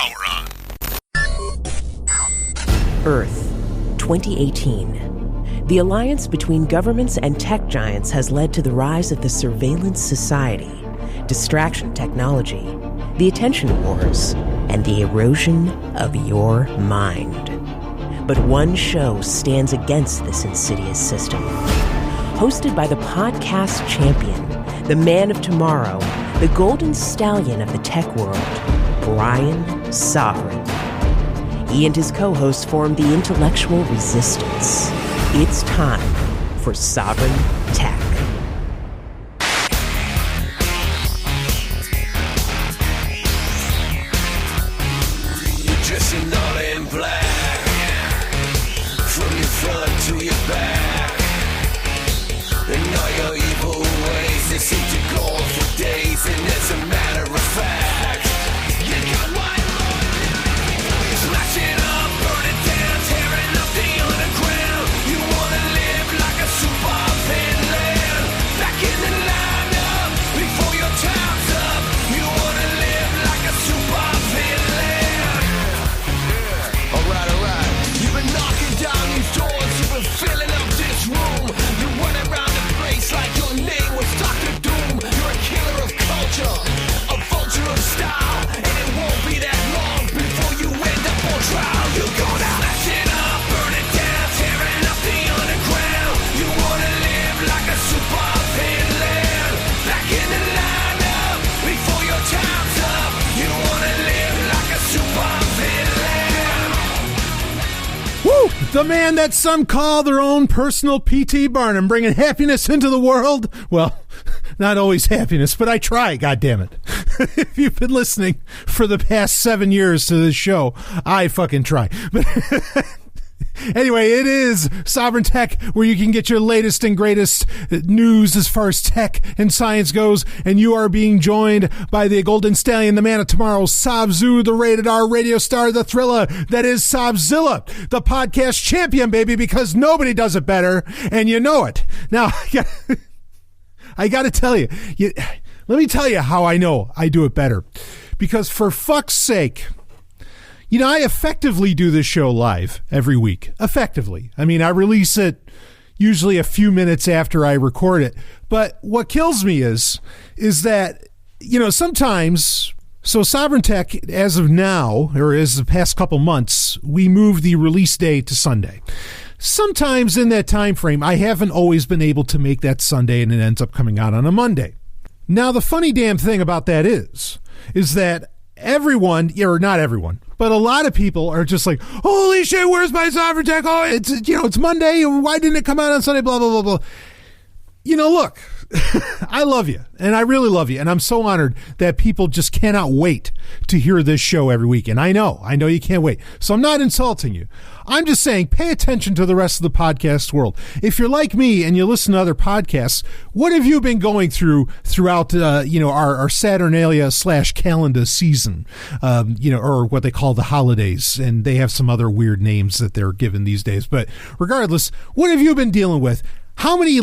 Power on. Earth, 2018. The alliance between governments and tech giants has led to the rise of the surveillance society, distraction technology, the attention wars, and the erosion of your mind. But one show stands against this insidious system. Hosted by the podcast champion, the man of tomorrow, the golden stallion of the tech world, Brian Sovryn. He and his co-hosts form the intellectual resistance. It's time for Sovryn Tech. You're dressing all in black, from your front to your back, and all your evil ways, they seem to go on for days, and as a matter of fact, you got white lord, smash it up, burn it down, tearing up the underground. You wanna live like a super villain, back in the lineup, before your time's up. You wanna live like a super villain. Alright, you've been knocking down these doors, you've been filling up this room. You run around the place like your name was Dr. Doom. You're a killer of culture, a vulture of style, and it won't be that long before you end up on trial. You're gonna smash it up, burn it down, tearing up the underground. You wanna live like a super villain, back in the lineup, before your time's up. You wanna live like a super villain. Woo! The man that some call their own personal P.T. Barnum, bringing happiness into the world. Well, not always happiness, but I try, goddammit. If you've been listening for the past 7 years to this show, I fucking try. But anyway, it is Sovryn Tech, where you can get your latest and greatest news as far as tech and science goes, and you are being joined by the Golden Stallion, the man of tomorrow, Sobzu, the rated R radio star, the thriller that is Sobzilla, the podcast champion, baby, because nobody does it better, and you know it. Now, I gotta tell you, let me tell you how I know I do it better, because for fuck's sake, you know, I effectively do this show live every week. Effectively. I mean, I release it usually a few minutes after I record it. But what kills me is that, you know, sometimes, so Sovryn Tech, as of now, or as the past couple months, we move the release day to Sunday. Sometimes in that time frame, I haven't always been able to make that Sunday, and it ends up coming out on a Monday. Now, the funny damn thing about that is that everyone, or not everyone, but a lot of people are just like, holy shit, where's my Sovryn Tech? Oh, it's Monday. Why didn't it come out on Sunday? Blah, blah, blah, blah. You know, look, I love you, and I really love you, and I'm so honored that people just cannot wait to hear this show every week. And I know you can't wait. So I'm not insulting you. I'm just saying, pay attention to the rest of the podcast world. If you're like me and you listen to other podcasts, what have you been going throughout our Saturnalia / calendar season, or what they call the holidays, and they have some other weird names that they're given these days. But regardless, what have you been dealing with? How many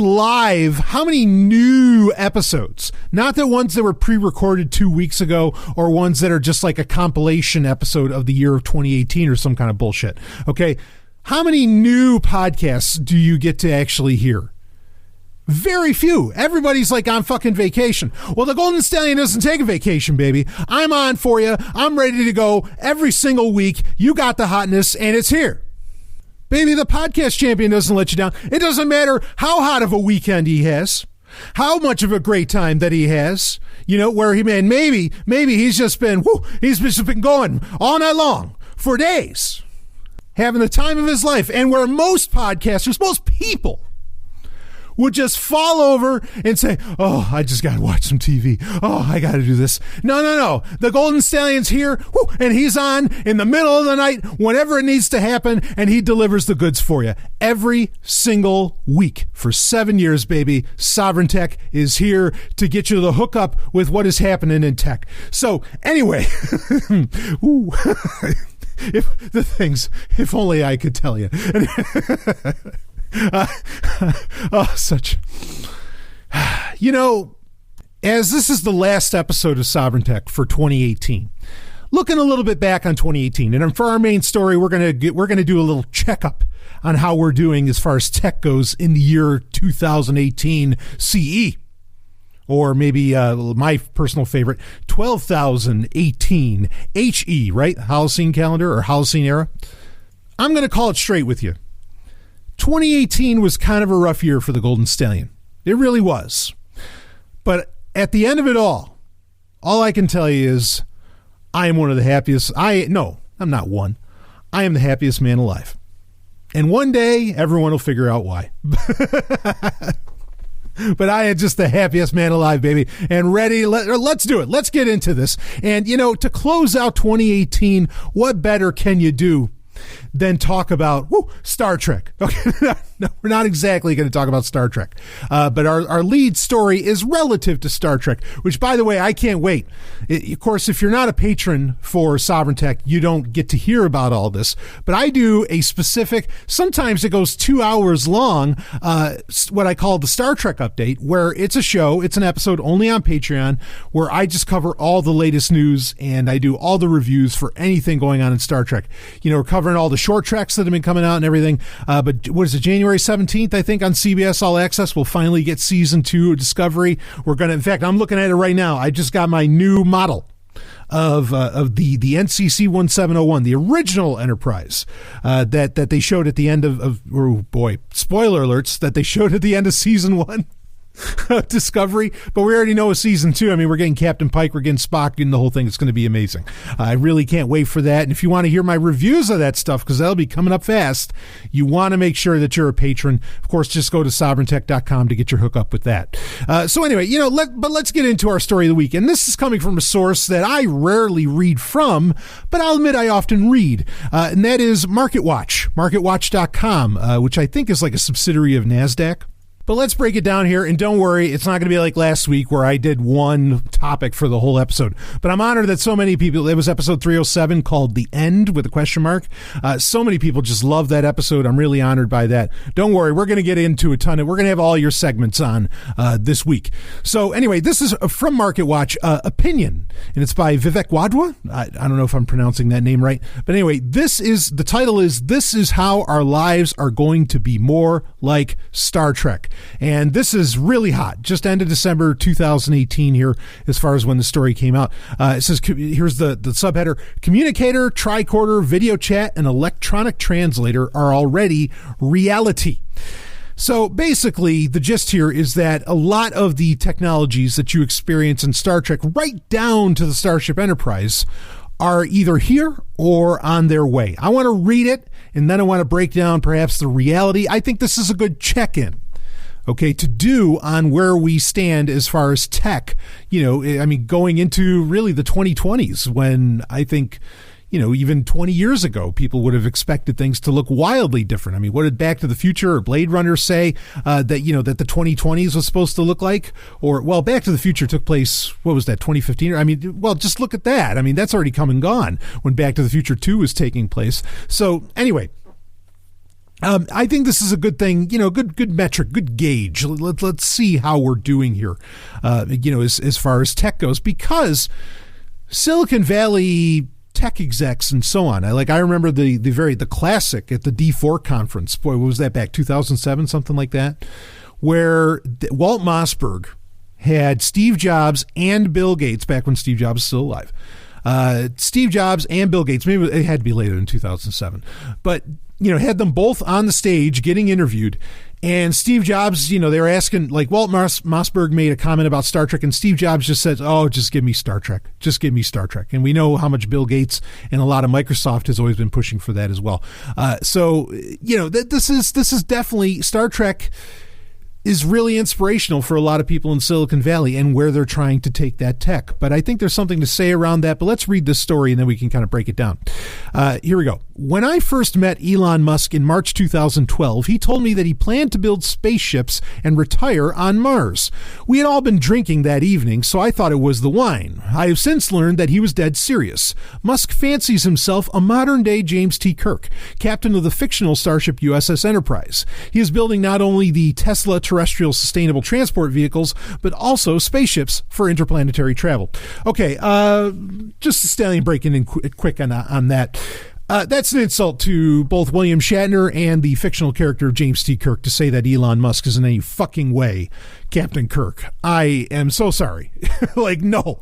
new episodes? Not the ones that were pre-recorded 2 weeks ago, or ones that are just like a compilation episode of the year of 2018 or some kind of bullshit. Okay. How many new podcasts do you get to actually hear? Very few. Everybody's like on fucking vacation. Well, the Golden Stallion doesn't take a vacation, baby. I'm on for you. I'm ready to go every single week. You got the hotness, and it's here. Baby, the podcast champion doesn't let you down. It doesn't matter how hot of a weekend he has, how much of a great time that he has, where maybe he's just been going all night long for days, having the time of his life. And where most podcasters, most people would just fall over and say, oh, I just got to watch some TV. Oh, I got to do this. No. The Golden Stallion's here, and he's on in the middle of the night whenever it needs to happen, and he delivers the goods for you every single week for 7 years, baby. Sovryn Tech is here to get you the hookup with what is happening in tech. So anyway, if only I could tell you. As this is the last episode of Sovryn Tech for 2018, looking a little bit back on 2018. And for our main story, we're going to do a little checkup on how we're doing as far as tech goes in the year 2018 CE. Or maybe my personal favorite, 12,018 HE, right? Holocene calendar or Holocene era. I'm going to call it straight with you. 2018 was kind of a rough year for the Golden Stallion. It really was. But at the end of it all I can tell you is I am one of the happiest. I'm not one. I am the happiest man alive. And one day, everyone will figure out why. But I am just the happiest man alive, baby. And ready, let's do it. Let's get into this. And, to close out 2018, what better can you do than talk about Star Trek? Okay, no, we're not exactly going to talk about Star Trek. But our lead story is relative to Star Trek, which, by the way, I can't wait. Of course, if you're not a patron for Sovryn Tech, you don't get to hear about all this. But I do a specific, sometimes it goes 2 hours long, what I call the Star Trek update, where it's a show, it's an episode only on Patreon, where I just cover all the latest news and I do all the reviews for anything going on in Star Trek. We're covering all the short treks that have been coming out and everything. But what is it, January 17th, I think, on CBS All Access, we'll finally get season 2 of Discovery. In fact, I'm looking at it right now. I just got my new model of the NCC 1701, the original Enterprise, that they showed at the end of spoiler alerts, that they showed at the end of season 1. Discovery, but we already know a season 2. I mean, we're getting Captain Pike, we're getting Spock, and the whole thing. It's going to be amazing. I really can't wait for that. And if you want to hear my reviews of that stuff, because that'll be coming up fast, you want to make sure that you're a patron. Of course, just go to sovryn.to to get your hookup with that. So anyway, but let's get into our story of the week. And this is coming from a source that I rarely read from, but I'll admit I often read. And that is MarketWatch, marketwatch.com, which I think is like a subsidiary of NASDAQ. But let's break it down here, and don't worry, it's not going to be like last week where I did one topic for the whole episode. But I'm honored that so many people, it was episode 307 called The End with a question mark. So many people just love that episode. I'm really honored by that. Don't worry, we're going to get into we're going to have all your segments on this week. So anyway, this is from MarketWatch, Opinion, and it's by Vivek Wadhwa. I don't know if I'm pronouncing that name right. But anyway, the title is This is How Our Lives Are Going to Be More Like Star Trek. And this is really hot. Just ended December 2018 here as far as when the story came out. It says, here's the subheader, communicator, tricorder, video chat, and electronic translator are already reality. So basically, the gist here is that a lot of the technologies that you experience in Star Trek, right down to the Starship Enterprise, are either here or on their way. I want to read it, and then I want to break down perhaps the reality. I think this is a good check-in, okay, to do on where we stand as far as tech, going into really the 2020s, when I think, even 20 years ago, people would have expected things to look wildly different. I mean, what did Back to the Future or Blade Runner say that the 2020s was supposed to look like? Or, well, Back to the Future took place, what was that, 2015? I mean, well, just look at that. I mean, that's already come and gone when Back to the Future 2 was taking place. So anyway, I think this is a good thing, good metric, good gauge. Let's see how we're doing here, as far as tech goes, because Silicon Valley tech execs and so on. I remember the classic at the D4 conference. Boy, what was that, back 2007, something like that, where Walt Mossberg had Steve Jobs and Bill Gates, back when Steve Jobs was still alive. Steve Jobs and Bill Gates, maybe it had to be later than 2007, but had them both on the stage getting interviewed. And Steve Jobs, they were asking, Walt Mossberg made a comment about Star Trek, and Steve Jobs just said, "Oh, just give me Star Trek. Just give me Star Trek." And we know how much Bill Gates and a lot of Microsoft has always been pushing for that as well. So this is definitely, Star Trek is really inspirational for a lot of people in Silicon Valley and where they're trying to take that tech. But I think there's something to say around that. But let's read this story and then we can kind of break it down. Here we go. When I first met Elon Musk in March 2012, he told me that he planned to build spaceships and retire on Mars. We had all been drinking that evening, so I thought it was the wine. I have since learned that he was dead serious. Musk fancies himself a modern-day James T. Kirk, captain of the fictional starship USS Enterprise. He is building not only the Tesla terrestrial sustainable transport vehicles, but also spaceships for interplanetary travel. Okay, just a stallion breaking in quick on that. That's an insult to both William Shatner and the fictional character James T. Kirk to say that Elon Musk is in any fucking way Captain Kirk. I am so sorry. Like, no.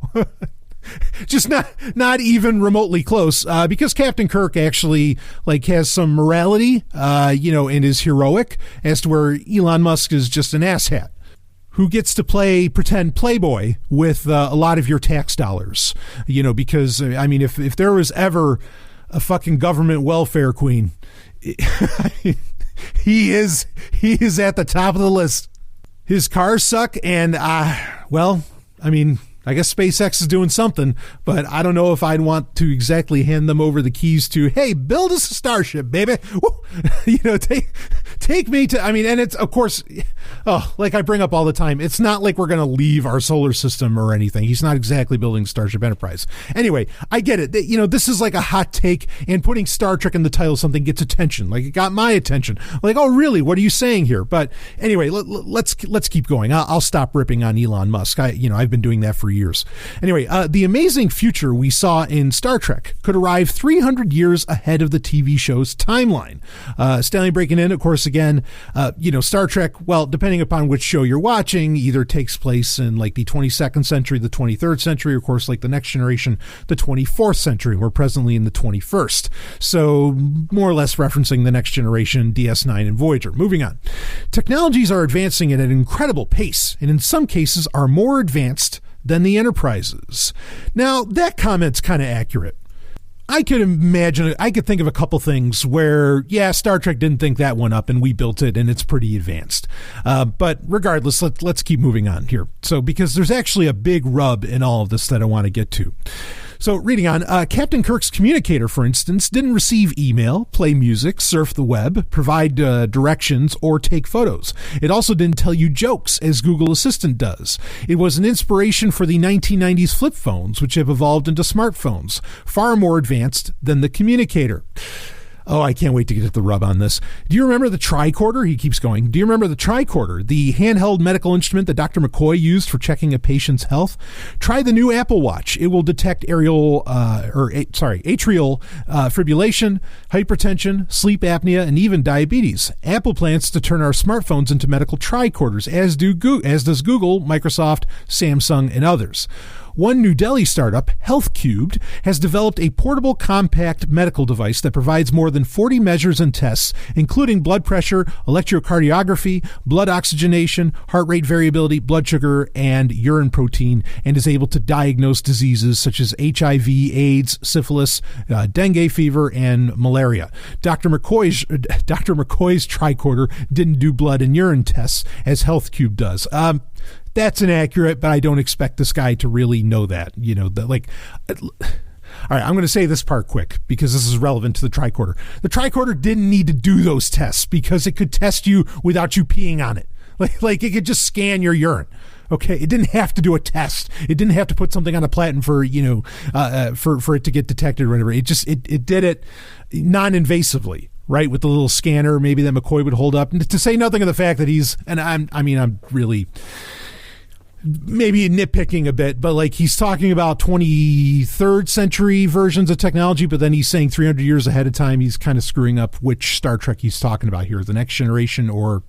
Just not even remotely close, because Captain Kirk actually like has some morality, and is heroic, as to where Elon Musk is just an asshat who gets to play pretend playboy with a lot of your tax dollars, because I mean, if there was ever a fucking government welfare queen, he is at the top of the list. His cars suck, and I guess SpaceX is doing something, but I don't know if I'd want to exactly hand them over the keys to, hey, build us a starship, baby. Take me to, and it's, of course, like I bring up all the time, it's not like we're going to leave our solar system or anything. He's not exactly building Starship Enterprise. Anyway, I get it. This is like a hot take, and putting Star Trek in the title of something gets attention. Like, it got my attention. Like, oh, really? What are you saying here? But anyway, let's keep going. I'll stop ripping on Elon Musk. I've been doing that for years. Anyway, the amazing future we saw in Star Trek could arrive 300 years ahead of the TV show's timeline. Stanley breaking in, of course, again, Star Trek, well, depending upon which show you're watching, either takes place in like the 22nd century, the 23rd century, or of course, like the Next Generation, the 24th century. We're presently in the 21st. So more or less referencing the Next Generation, DS9, and Voyager. Moving on. Technologies are advancing at an incredible pace, and in some cases are more advanced than the Enterprises. Now, that comment's kind of accurate. I could think of a couple things where, Star Trek didn't think that one up and we built it and it's pretty advanced. But regardless, let's keep moving on here. So, because there's actually a big rub in all of this that I want to get to. So, reading on, Captain Kirk's communicator, for instance, didn't receive email, play music, surf the web, provide directions, or take photos. It also didn't tell you jokes, as Google Assistant does. It was an inspiration for the 1990s flip phones, which have evolved into smartphones, far more advanced than the communicator. Oh, I can't wait to get to the rub on this. Do you remember the tricorder? He keeps going. Do you remember the tricorder, the handheld medical instrument that Dr. McCoy used for checking a patient's health? Try the new Apple Watch. It will detect atrial fibrillation, hypertension, sleep apnea, and even diabetes. Apple plans to turn our smartphones into medical tricorders, as does Google, Microsoft, Samsung, and others. One New Delhi startup, Health Cubed, has developed a portable compact medical device that provides more than 40 measures and tests, including blood pressure, electrocardiography, blood oxygenation, heart rate variability, blood sugar, and urine protein, and is able to diagnose diseases such as HIV, AIDS, syphilis, dengue fever, and malaria. Dr. McCoy's tricorder didn't do blood and urine tests, as Health Cube does. That's inaccurate, but I don't expect this guy to really know that. All right, I'm going to say this part quick because this is relevant to the tricorder. The tricorder didn't need to do those tests because it could test you without you peeing on it. Like it could just scan your urine. Okay, it didn't have to do a test. It didn't have to put something on a platen for for it to get detected or whatever. It did it non-invasively. Right, with the little scanner maybe that McCoy would hold up, and to say nothing of the fact that I'm really maybe nitpicking a bit, but like he's talking about 23rd century versions of technology, but then he's saying 300 years ahead of time. He's kind of screwing up which Star Trek he's talking about here, the Next Generation or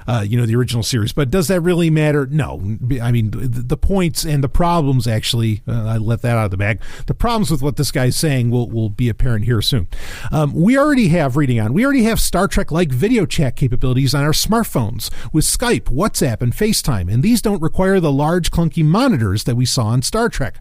the original series. But does that really matter? No. I mean, the points and the problems actually, I let that out of the bag. The problems with what this guy's saying will be apparent here soon. We already have Star Trek-like video chat capabilities on our smartphones with Skype, WhatsApp, and FaceTime, and these don't require the large clunky monitors that we saw in Star Trek.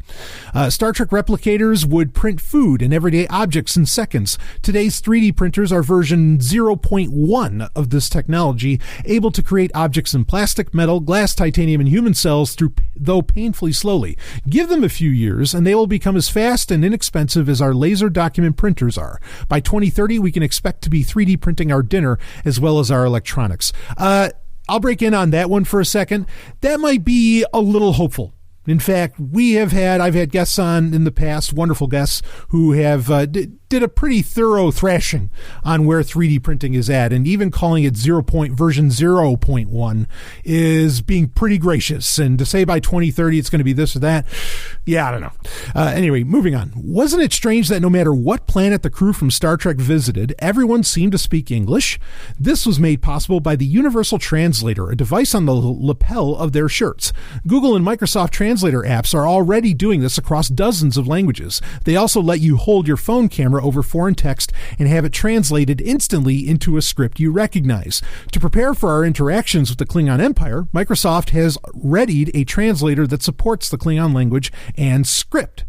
Star Trek replicators would print food and everyday objects in seconds. Today's 3D printers are version 0.1 of this technology, able to create objects in plastic, metal, glass, titanium, and human cells, though painfully slowly. Give them a few years, and they will become as fast and inexpensive as our laser document printers are. By 2030, we can expect to be 3D printing our dinner as well as our electronics. I'll break in on that one for a second. That might be a little hopeful. In fact, I've had guests on in the past, wonderful guests who have did did a pretty thorough thrashing on where 3D printing is at, and even calling it version 0.1 is being pretty gracious. And to say by 2030 it's going to be this or that, yeah, I don't know. Anyway, moving on. Wasn't it strange that no matter what planet the crew from Star Trek visited, everyone seemed to speak English? This was made possible by the Universal Translator, a device on the lapel of their shirts. Google and Microsoft Translator apps are already doing this across dozens of languages. They also let you hold your phone camera over foreign text and have it translated instantly into a script you recognize. To prepare for our interactions with the Klingon Empire, Microsoft has readied a translator that supports the Klingon language and script.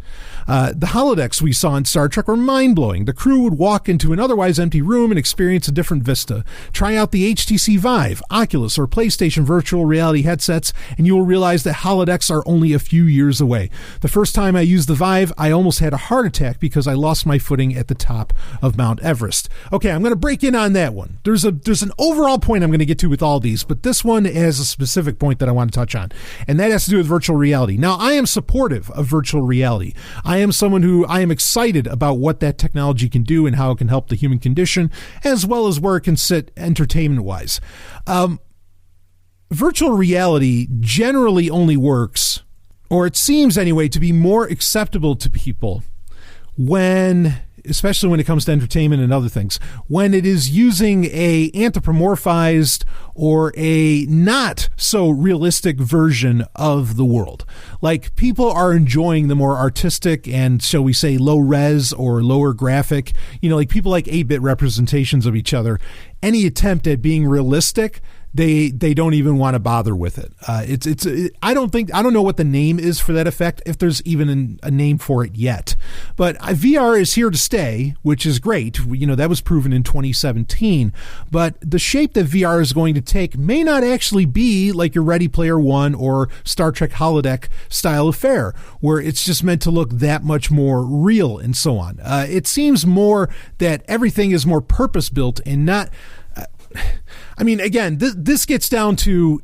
The holodecks we saw in Star Trek were mind-blowing. The crew would walk into an otherwise empty room and experience a different vista. Try out the HTC Vive, Oculus, or PlayStation virtual reality headsets, and you will realize that holodecks are only a few years away. The first time I used the Vive, I almost had a heart attack because I lost my footing at the top of Mount Everest. Okay, I'm going to break in on that one. There's an overall point I'm going to get to with all these, but this one has a specific point that I want to touch on, and that has to do with virtual reality. Now, I am supportive of virtual reality. I am someone who I am excited about what that technology can do and how it can help the human condition, as well as where it can sit entertainment-wise. Virtual reality generally only works, or it seems anyway, to be more acceptable to people when, especially when it comes to entertainment and other things, when it is using a anthropomorphized or a not so realistic version of the world. Like, people are enjoying the more artistic and, shall we say, low res or lower graphic, like people like 8-bit representations of each other. Any attempt at being realistic, they don't even want to bother with it. I don't know what the name is for that effect, if there's even a name for it yet. But VR is here to stay, which is great. That was proven in 2017. But the shape that VR is going to take may not actually be like your Ready Player One or Star Trek holodeck style affair, where it's just meant to look that much more real and so on. It seems more that everything is more purpose-built and not... again, this gets down to,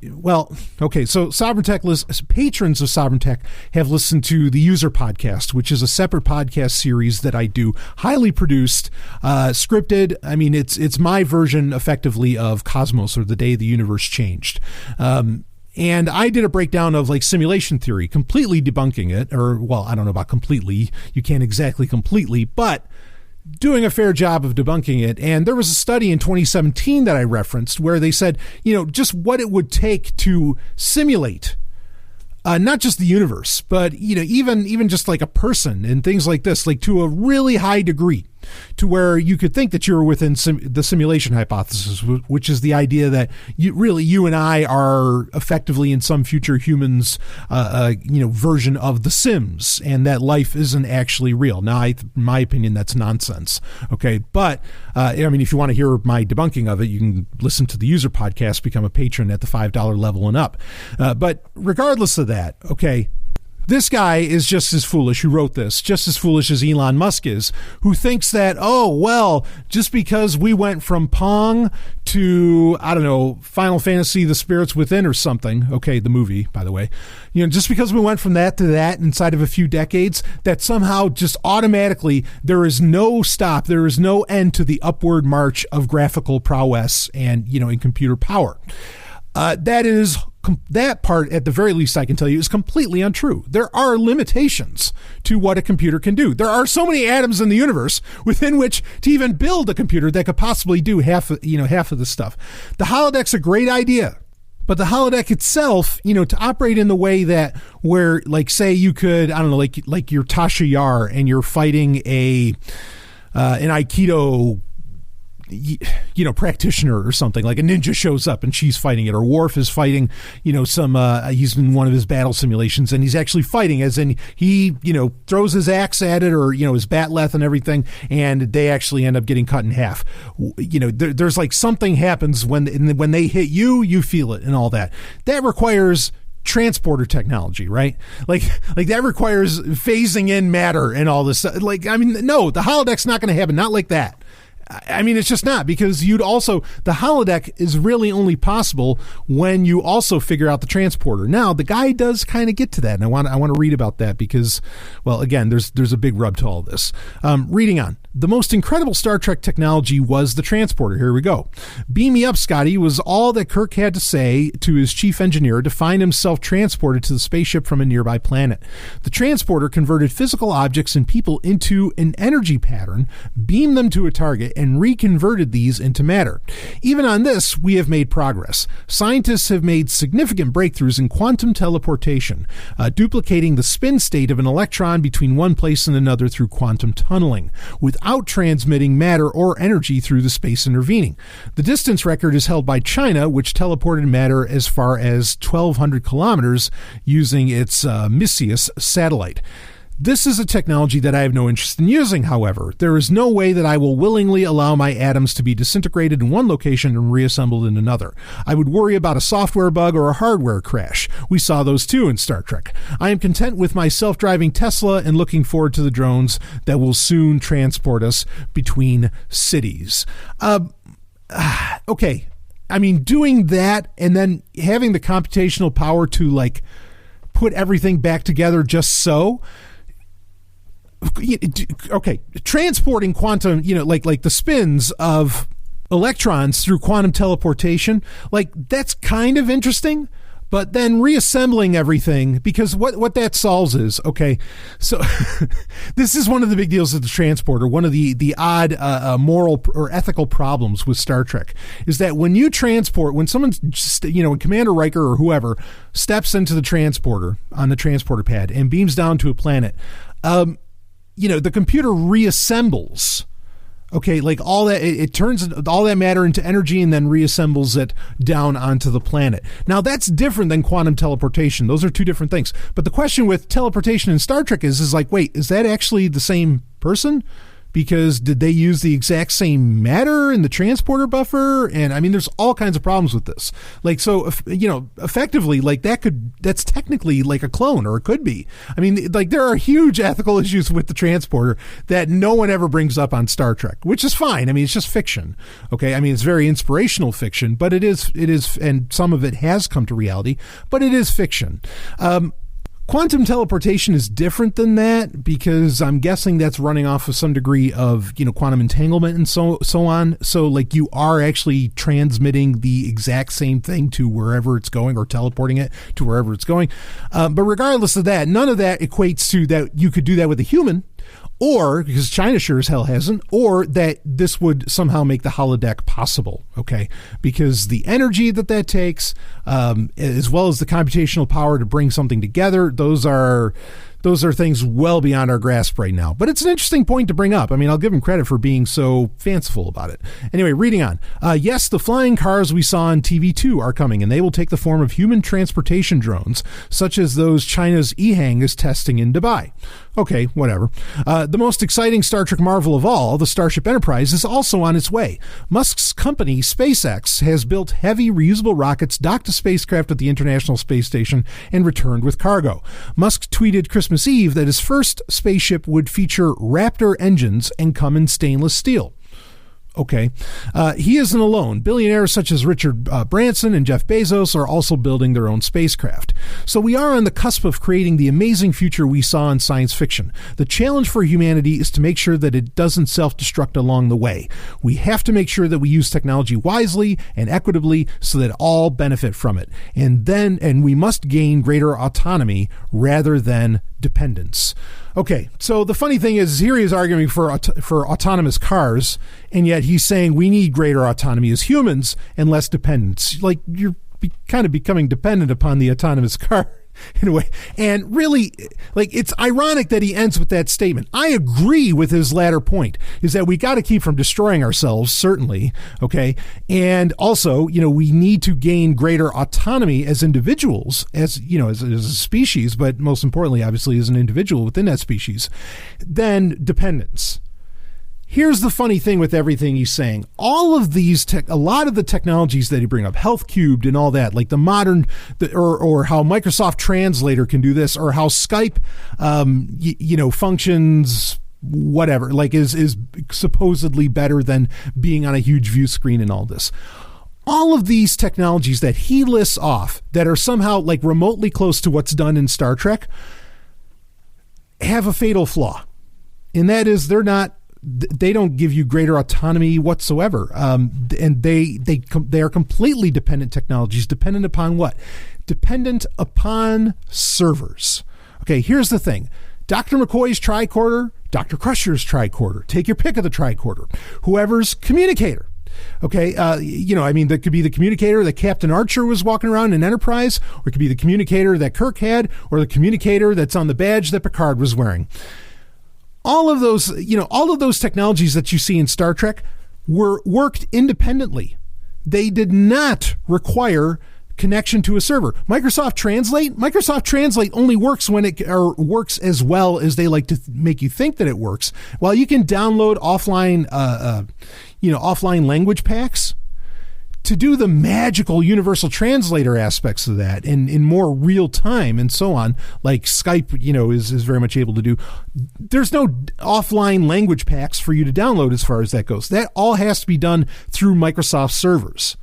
so Sovereign Tech patrons of Sovereign Tech have listened to the User Podcast, which is a separate podcast series that I do, highly produced, scripted. It's my version, effectively, of Cosmos, or The Day the Universe Changed. And I did a breakdown of simulation theory, completely debunking it, I don't know about completely. You can't exactly completely, but doing a fair job of debunking it. And there was a study in 2017 that I referenced where they said, just what it would take to simulate not just the universe, but even just like a person and things like this, to a really high degree, to where you could think that you're within the simulation hypothesis, which is the idea that you and I are effectively in some future humans, version of The Sims, and that life isn't actually real. Now, in my opinion, that's nonsense. Okay, but if you want to hear my debunking of it, you can listen to the User Podcast, become a patron at the $5 level and up. But regardless of that, okay. This guy is just as foolish, who wrote this, just as foolish as Elon Musk is, who thinks that, just because we went from Pong to, Final Fantasy, The Spirits Within or something, okay, the movie, by the way, just because we went from that to that inside of a few decades, that somehow just automatically there is no stop, there is no end to the upward march of graphical prowess and, in computer power. That part, at the very least, I can tell you, is completely untrue. There are limitations to what a computer can do. There are so many atoms in the universe within which to even build a computer that could possibly do half of the stuff. The holodeck's a great idea, but the holodeck itself, to operate in the way that where, say you could, like you're Tasha Yar and you're fighting an Aikido practitioner or something, like a ninja shows up and she's fighting it, or Worf is fighting, he's in one of his battle simulations and he's actually fighting, as in he, throws his axe at it, or, his batleth and everything, and they actually end up getting cut in half. There's something happens when they hit you, you feel it and all that. That requires transporter technology, right? Like that requires phasing in matter and all this. No, the holodeck's not going to happen. Not like that. I mean, it's just not, because the holodeck is really only possible when you also figure out the transporter. Now, the guy does kind of get to that, and I want to read about that because, well, again, there's a big rub to all this. Reading on. The most incredible Star Trek technology was the transporter. Here we go. Beam me up, Scotty, was all that Kirk had to say to his chief engineer to find himself transported to the spaceship from a nearby planet. The transporter converted physical objects and people into an energy pattern, beamed them to a target, and reconverted these into matter. Even on this, we have made progress. Scientists have made significant breakthroughs in quantum teleportation, duplicating the spin state of an electron between one place and another through quantum tunneling, without transmitting matter or energy through the space intervening. The distance record is held by China, which teleported matter as far as 1,200 kilometers using its Messius satellite. This is a technology that I have no interest in using, however. There is no way that I will willingly allow my atoms to be disintegrated in one location and reassembled in another. I would worry about a software bug or a hardware crash. We saw those too in Star Trek. I am content with my self-driving Tesla and looking forward to the drones that will soon transport us between cities. Okay. I mean, doing that and then having the computational power to, like, put everything back together just so... Okay, transporting quantum, like the spins of electrons through quantum teleportation, like, that's kind of interesting. But then reassembling everything, because what that solves is, okay, so this is one of the big deals of the transporter. One of the odd moral or ethical problems with Star Trek is that when someone, when Commander Riker or whoever steps into the transporter on the transporter pad and beams down to a planet, the computer reassembles, okay, like all that, it turns all that matter into energy and then reassembles it down onto the planet. Now, that's different than quantum teleportation. Those are two different things. But the question with teleportation in Star Trek is like, wait, is that actually the same person? Because did they use the exact same matter in the transporter buffer? And I mean, there's all kinds of problems with this. Like, so, effectively, like that's technically like a clone, or it could be. I mean, like, there are huge ethical issues with the transporter that no one ever brings up on Star Trek, which is fine. I mean, it's just fiction. Okay. I mean, it's very inspirational fiction, but it is, and some of it has come to reality, but it is fiction. Quantum teleportation is different than that, because I'm guessing that's running off of some degree of, quantum entanglement and so on. So, like, you are actually transmitting the exact same thing to wherever it's going, or teleporting it to wherever it's going. But regardless of that, none of that equates to that you could do that with a human, or, because China sure as hell hasn't, or that this would somehow make the holodeck possible, okay? Because the energy that takes, as well as the computational power to bring something together, those are things well beyond our grasp right now. But it's an interesting point to bring up. I mean, I'll give him credit for being so fanciful about it. Anyway, reading on. Yes, the flying cars we saw on TV2 are coming, and they will take the form of human transportation drones, such as those China's EHang is testing in Dubai. Okay, whatever. The most exciting Star Trek marvel of all, the Starship Enterprise, is also on its way. Musk's company, SpaceX, has built heavy reusable rockets, docked a spacecraft at the International Space Station, and returned with cargo. Musk tweeted Christmas Eve that his first spaceship would feature Raptor engines and come in stainless steel. Okay. He isn't alone. Billionaires such as Richard Branson and Jeff Bezos are also building their own spacecraft. So we are on the cusp of creating the amazing future we saw in science fiction. The challenge for humanity is to make sure that it doesn't self-destruct along the way. We have to make sure that we use technology wisely and equitably so that all benefit from it. And we must gain greater autonomy rather than dependence. Okay, so the funny thing is, here he is arguing for autonomous cars, and yet he's saying we need greater autonomy as humans and less dependence. Like, you're kind of becoming dependent upon the autonomous car in a way. And really, like, it's ironic that he ends with that statement. I agree with his latter point, is that we got to keep from destroying ourselves, certainly, okay? And also, we need to gain greater autonomy as individuals, as a species, but most importantly, obviously, as an individual within that species, than dependence. Here's the funny thing with everything he's saying. All of these a lot of the technologies that he bring up, Health Cubed and all that, like the modern, or how Microsoft Translator can do this, or how Skype, functions whatever, like is supposedly better than being on a huge view screen and all this. All of these technologies that he lists off that are somehow like remotely close to what's done in Star Trek have a fatal flaw. And that is they don't give you greater autonomy whatsoever. And they are completely dependent technologies. Dependent upon what? Dependent upon servers. Okay, here's the thing. Dr. McCoy's tricorder, Dr. Crusher's tricorder. Take your pick of the tricorder. Whoever's communicator. Okay, that could be the communicator that Captain Archer was walking around in Enterprise, or it could be the communicator that Kirk had, or the communicator that's on the badge that Picard was wearing. All of those technologies that you see in Star Trek worked independently. They did not require connection to a server. Microsoft Translate only works when it works as well as they like to make you think that it works. While you can download offline language packs to do the magical universal translator aspects of that in more real time and so on, like Skype, is very much able to do. There's no offline language packs for you to download as far as that goes. That all has to be done through Microsoft servers.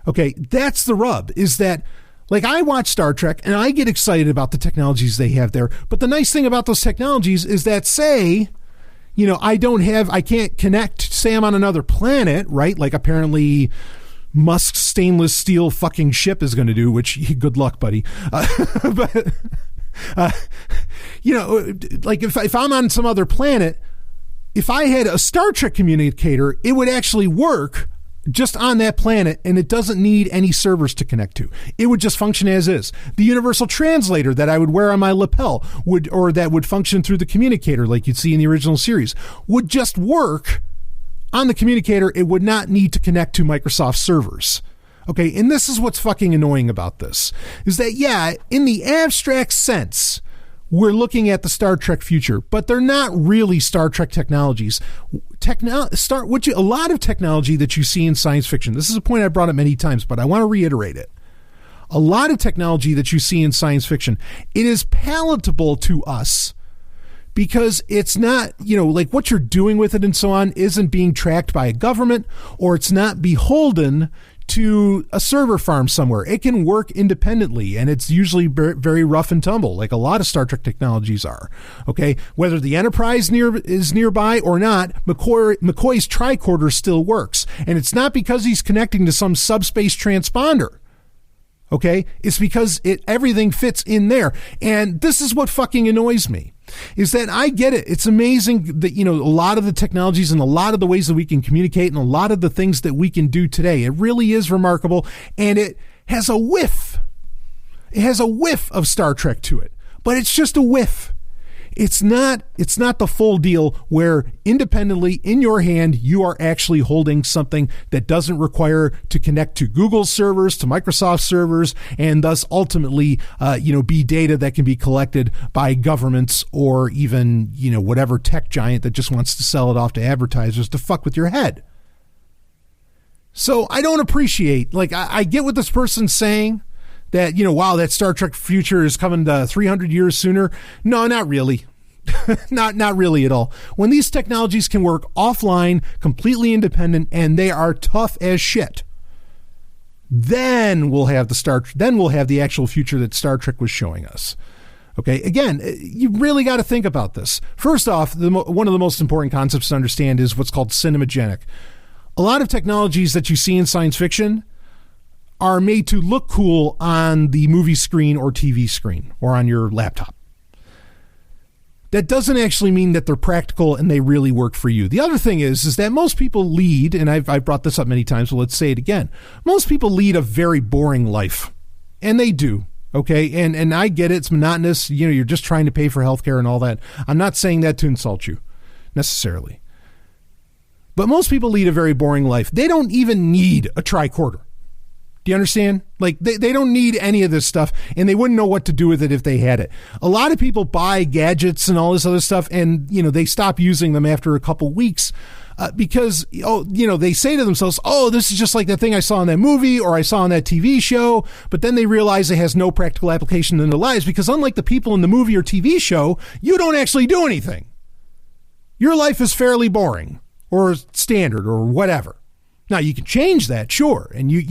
Okay, that's the rub, is that, like, I watch Star Trek and I get excited about the technologies they have there. But the nice thing about those technologies is that, say, I can't connect, say I'm on another planet, right? Like apparently Musk's stainless steel fucking ship is going to do, which good luck, buddy. But if I'm on some other planet, if I had a Star Trek communicator, it would actually work just on that planet, and it doesn't need any servers to connect to. It would just function as is. The universal translator that I would wear on my lapel that would function through the communicator like you'd see in the original series would just work on the communicator. It would not need to connect to Microsoft servers. Okay, and this is what's fucking annoying about this, is that, yeah, in the abstract sense, we're looking at the Star Trek future, but they're not really Star Trek technologies. A lot of technology that you see in science fiction, this is a point I brought up many times, but I want to reiterate it. A lot of technology that you see in science fiction, it is palatable to us because it's not, like what you're doing with it and so on isn't being tracked by a government, or it's not beholden to a server farm somewhere. It can work independently, and it's usually very rough and tumble, like a lot of Star Trek technologies are. Okay, whether the Enterprise is nearby or not, McCoy's tricorder still works, and it's not because he's connecting to some subspace transponder. Okay, it's because everything fits in there, and this is what fucking annoys me. Is that I get it. It's amazing that, a lot of the technologies and a lot of the ways that we can communicate and a lot of the things that we can do today, it really is remarkable. And it has a whiff. It has a whiff of Star Trek to it, but it's just a whiff. It's not the full deal where independently in your hand, you are actually holding something that doesn't require to connect to Google's servers, to Microsoft servers, and thus ultimately, be data that can be collected by governments or even, whatever tech giant that just wants to sell it off to advertisers to fuck with your head. So I don't appreciate, I get what this person's saying, that, wow, that Star Trek future is coming to 300 years sooner. No, not really. not really at all. When these technologies can work offline, completely independent, and they are tough as shit, then we'll have the actual future that Star Trek was showing us. Okay, again, you really got to think about this. First off, one of the most important concepts to understand is what's called cinemagenic. A lot of technologies that you see in science fiction are made to look cool on the movie screen or TV screen or on your laptop. That doesn't actually mean that they're practical and they really work for you. The other thing is that most people lead, and I've brought this up many times, so let's say it again. Most people lead a very boring life, and they do. Okay, and I get it. It's monotonous. You're just trying to pay for healthcare and all that. I'm not saying that to insult you necessarily. But most people lead a very boring life. They don't even need a tricorder. Do you understand? Like, they don't need any of this stuff, and they wouldn't know what to do with it if they had it. A lot of people buy gadgets and all this other stuff, and, they stop using them after a couple weeks because, they say to themselves, oh, this is just like that thing I saw in that movie or I saw on that TV show, but then they realize it has no practical application in their lives because unlike the people in the movie or TV show, you don't actually do anything. your life is fairly boring or standard or whatever. Now, you can change that, sure, and you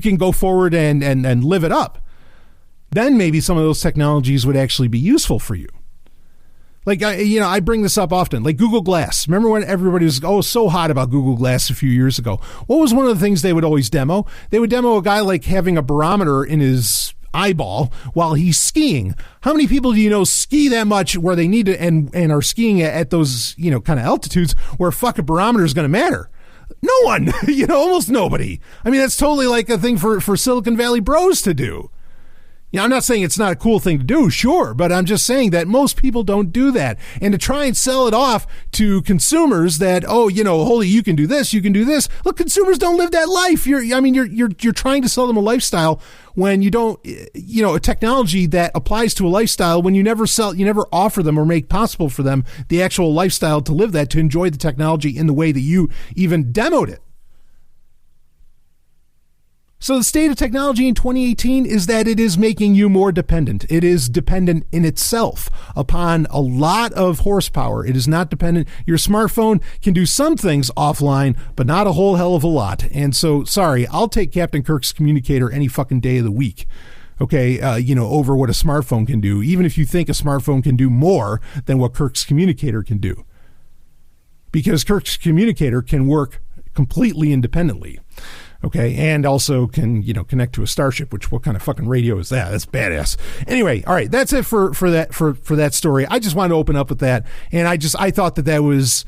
can go forward and live it up. Then maybe some of those technologies would actually be useful for you. Like, I bring this up often, like Google Glass. Remember when everybody was so hot about Google Glass a few years ago? What was one of the things they would always demo? They would demo a guy like having a barometer in his eyeball while he's skiing. How many people do you know ski that much where they need to and are skiing at those, kind of altitudes where a fucking barometer is going to matter? No one, almost nobody. I mean, that's totally like a thing for Silicon Valley bros to do. I'm not saying it's not a cool thing to do, sure, but I'm just saying that most people don't do that. And to try and sell it off to consumers that, holy, you can do this, you can do this. Look, consumers don't live that life. You're trying to sell them a lifestyle when you don't, a technology that applies to a lifestyle when you never offer them or make possible for them the actual lifestyle to live that, to enjoy the technology in the way that you even demoed it. So the state of technology in 2018 is that it is making you more dependent. It is dependent in itself upon a lot of horsepower. It is not dependent. Your smartphone can do some things offline, but not a whole hell of a lot. And so, sorry, I'll take Captain Kirk's communicator any fucking day of the week. Okay, over what a smartphone can do, even if you think a smartphone can do more than what Kirk's communicator can do. Because Kirk's communicator can work completely independently. Okay, and also can, connect to a Starship, which what kind of fucking radio is that? That's badass. Anyway, all right, that's it for that story. I just wanted to open up with that, and I thought that was,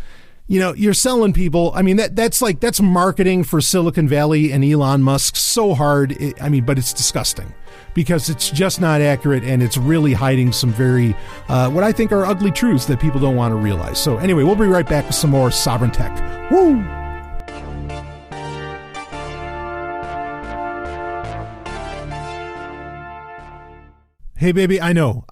you're selling people. I mean, that's marketing for Silicon Valley and Elon Musk so hard. But it's disgusting because it's just not accurate, and it's really hiding some very, what I think are ugly truths that people don't want to realize. So anyway, we'll be right back with some more Sovereign Tech. Woo! Hey, baby, I know.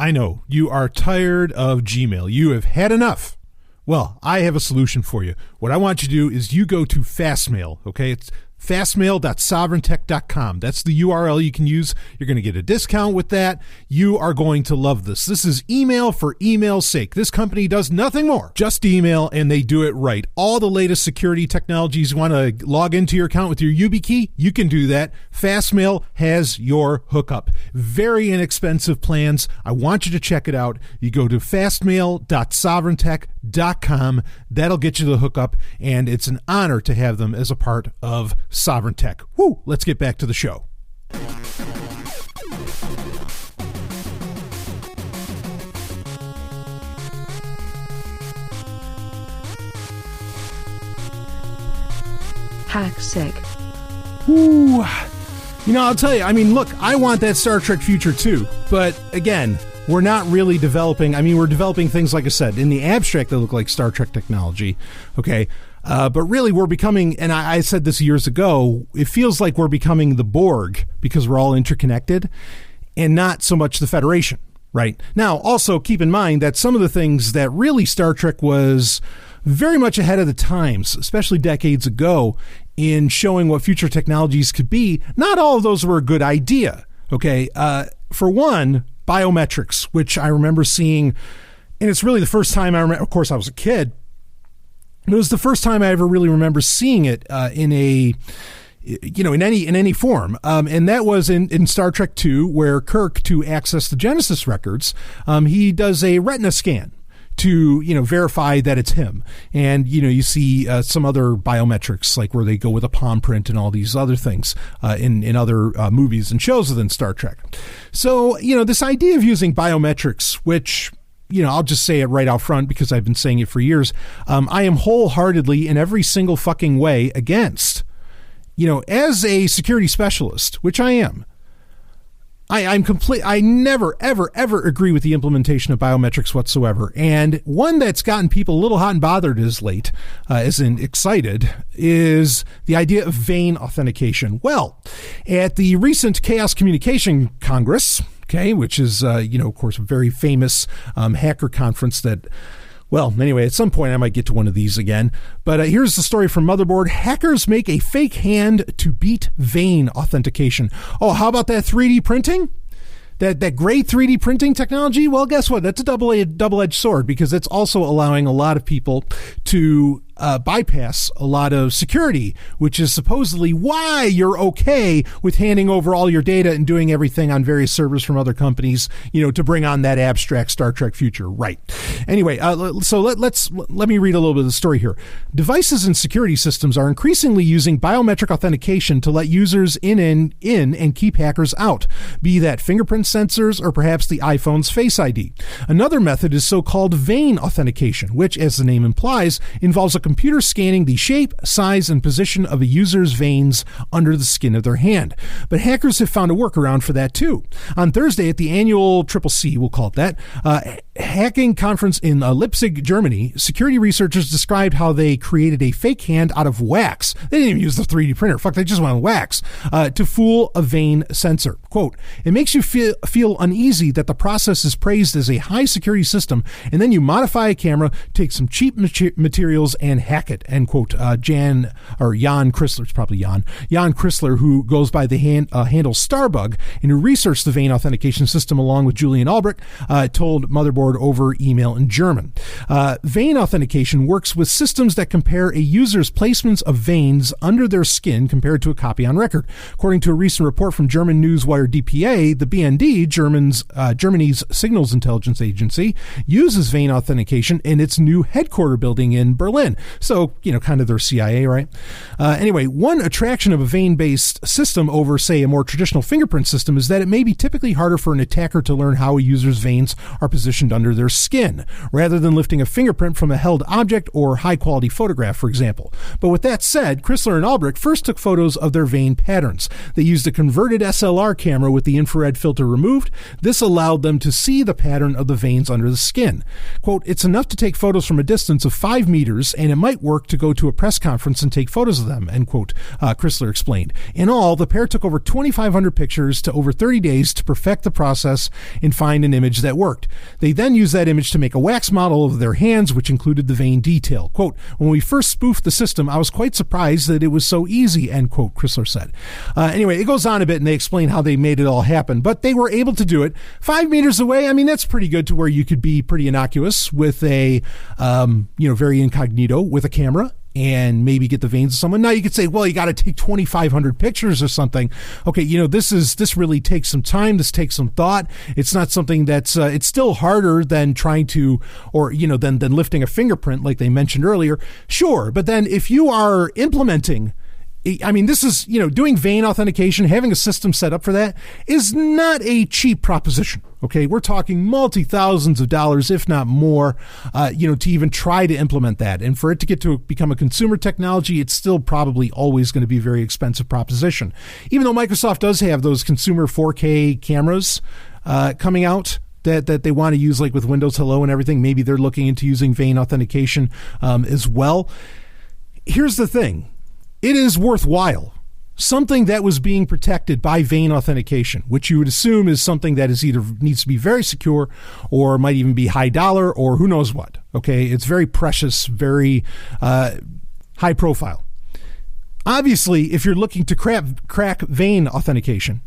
You are tired of Gmail. You have had enough. Well, I have a solution for you. What I want you to do is you go to Fastmail, okay? It's fastmail.zog.ninja. That's the URL you can use. You're going to get a discount with that. You are going to love this. This is email for email's sake. This company does nothing more. Just email, and they do it right. All the latest security technologies. You want to log into your account with your YubiKey? You can do that. Fastmail has your hookup. Very inexpensive plans. I want you to check it out. You go to fastmail.zog.ninja.com. That'll get you the hookup, and it's an honor to have them as a part of Sovereign Tech. Woo! Let's get back to the show. HackSec. Ooh. I'll tell you, look, I want that Star Trek future too, but again, we're not really developing, we're developing things, like I said, in the abstract that look like Star Trek technology, okay? But really, we're becoming, and I said this years ago, it feels like we're becoming the Borg because we're all interconnected and not so much the Federation, right? Now, also keep in mind that some of the things that really Star Trek was very much ahead of the times, especially decades ago, in showing what future technologies could be, not all of those were a good idea, okay? For one, biometrics, which I remember seeing, and it's really the first time I remember, of course I was a kid, it was the first time I ever really remember seeing it in any form, and that was in Star Trek II, where Kirk, to access the Genesis records, he does a retina scan to verify that it's him, and you see some other biometrics, like where they go with a palm print and all these other things in other movies and shows within Star Trek. So this idea of using biometrics, which I'll just say it right out front because I've been saying it for years. I am wholeheartedly in every single fucking way against. As a security specialist, which I am, I never, ever, ever agree with the implementation of biometrics whatsoever. And one that's gotten people a little hot and bothered as late, as in excited, is the idea of vein authentication. Well, at the recent Chaos Communication Congress, okay, which is, of course, a very famous hacker conference that, well, anyway, at some point I might get to one of these again. But here's the story from Motherboard. Hackers make a fake hand to beat vein authentication. Oh, how about that 3D printing? That great 3D printing technology, well, guess what? That's a double-edged sword, because it's also allowing a lot of people to bypass a lot of security, which is supposedly why you're okay with handing over all your data and doing everything on various servers from other companies, to bring on that abstract Star Trek future. Right. Anyway, so let me read a little bit of the story here. Devices and security systems are increasingly using biometric authentication to let users in and keep hackers out, be that fingerprint sensors or perhaps the iPhone's Face ID. Another method is so-called vein authentication, which, as the name implies, involves a computer scanning the shape, size, and position of a user's veins under the skin of their hand. But hackers have found a workaround for that too. On Thursday at the annual CCC, we'll call it that, hacking conference in Leipzig, Germany, security researchers described how they created a fake hand out of wax. They didn't even use the 3D printer. Fuck, they just went wax to fool a vein sensor. Quote, it makes you feel uneasy that the process is praised as a high security system, and then you modify a camera, take some cheap materials, and hack it, end quote. Jan Chrysler, it's probably Jan Chrysler, who goes by the handle Starbug, and who researched the vein authentication system along with Julian Albrecht, told Motherboard over email in German. Vein authentication works with systems that compare a user's placements of veins under their skin compared to a copy on record. According to a recent report from German newswire DPA, the BND, Germany's signals intelligence agency, uses vein authentication in its new headquarter building in Berlin. So, kind of their CIA, right? Anyway, one attraction of a vein-based system over, say, a more traditional fingerprint system is that it may be typically harder for an attacker to learn how a user's veins are positioned under their skin, rather than lifting a fingerprint from a held object or high-quality photograph, for example. But with that said, Chrysler and Albrecht first took photos of their vein patterns. They used a converted SLR camera with the infrared filter removed. This allowed them to see the pattern of the veins under the skin. Quote, it's enough to take photos from a distance of 5 meters, and it might work to go to a press conference and take photos of them, end quote, Chrysler explained. In all, the pair took over 2,500 pictures to over 30 days to perfect the process and find an image that worked. They then used that image to make a wax model of their hands, which included the vein detail. Quote, when we first spoofed the system, I was quite surprised that it was so easy, end quote, Chrysler said. Anyway, it goes on a bit, and they explain how they made it all happen, but they were able to do it 5 meters away. I mean, that's pretty good to where you could be pretty innocuous with a, very incognito with a camera and maybe get the veins of someone. Now you could say, well, you got to take 2,500 pictures or something. Okay, this really takes some time. This takes some thought. It's not something that's, it's still harder than trying to, or, than lifting a fingerprint like they mentioned earlier. Sure, but then if you are implementing, this is, doing vein authentication, having a system set up for that is not a cheap proposition. Okay, we're talking multi-thousands of dollars, if not more, to even try to implement that. And for it to get to become a consumer technology, it's still probably always going to be a very expensive proposition. Even though Microsoft does have those consumer 4K cameras coming out that they want to use, like with Windows Hello and everything, maybe they're looking into using vein authentication as well. Here's the thing. It is worthwhile. Something that was being protected by vein authentication, which you would assume is something that is either needs to be very secure or might even be high dollar or who knows what. Okay, it's very precious, very high profile. Obviously, if you're looking to crack vein authentication,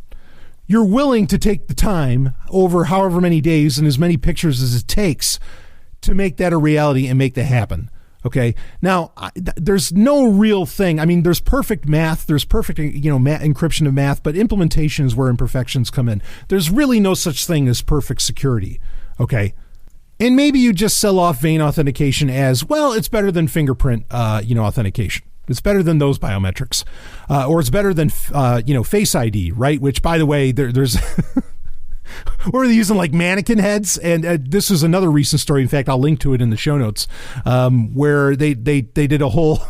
you're willing to take the time over however many days and as many pictures as it takes to make that a reality and make that happen. Okay. Now, there's no real thing. I mean, there's perfect math. There's perfect, encryption of math, but implementation is where imperfections come in. There's really no such thing as perfect security. Okay. And maybe you just sell off vein authentication as, well, it's better than fingerprint, authentication. It's better than those biometrics, or it's better than, Face ID, right? Which, by the way, there's... Or they're using like mannequin heads, and this is another recent story. In fact, I'll link to it in the show notes, where they did a whole,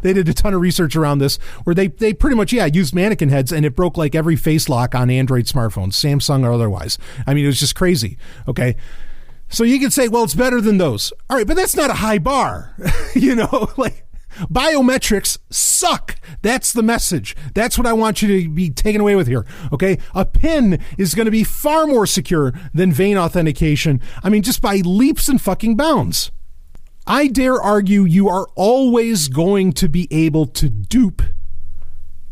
they did a ton of research around this, where they pretty much used mannequin heads, and it broke like every face lock on Android smartphones, Samsung or otherwise. I mean, it was just crazy. Okay, so you can say, well, it's better than those. All right, but that's not a high bar, Biometrics suck. That's the message. That's what I want you to be taken away with here. Okay. A PIN is going to be far more secure than vein authentication. I mean, just by leaps and fucking bounds. I dare argue you are always going to be able to dupe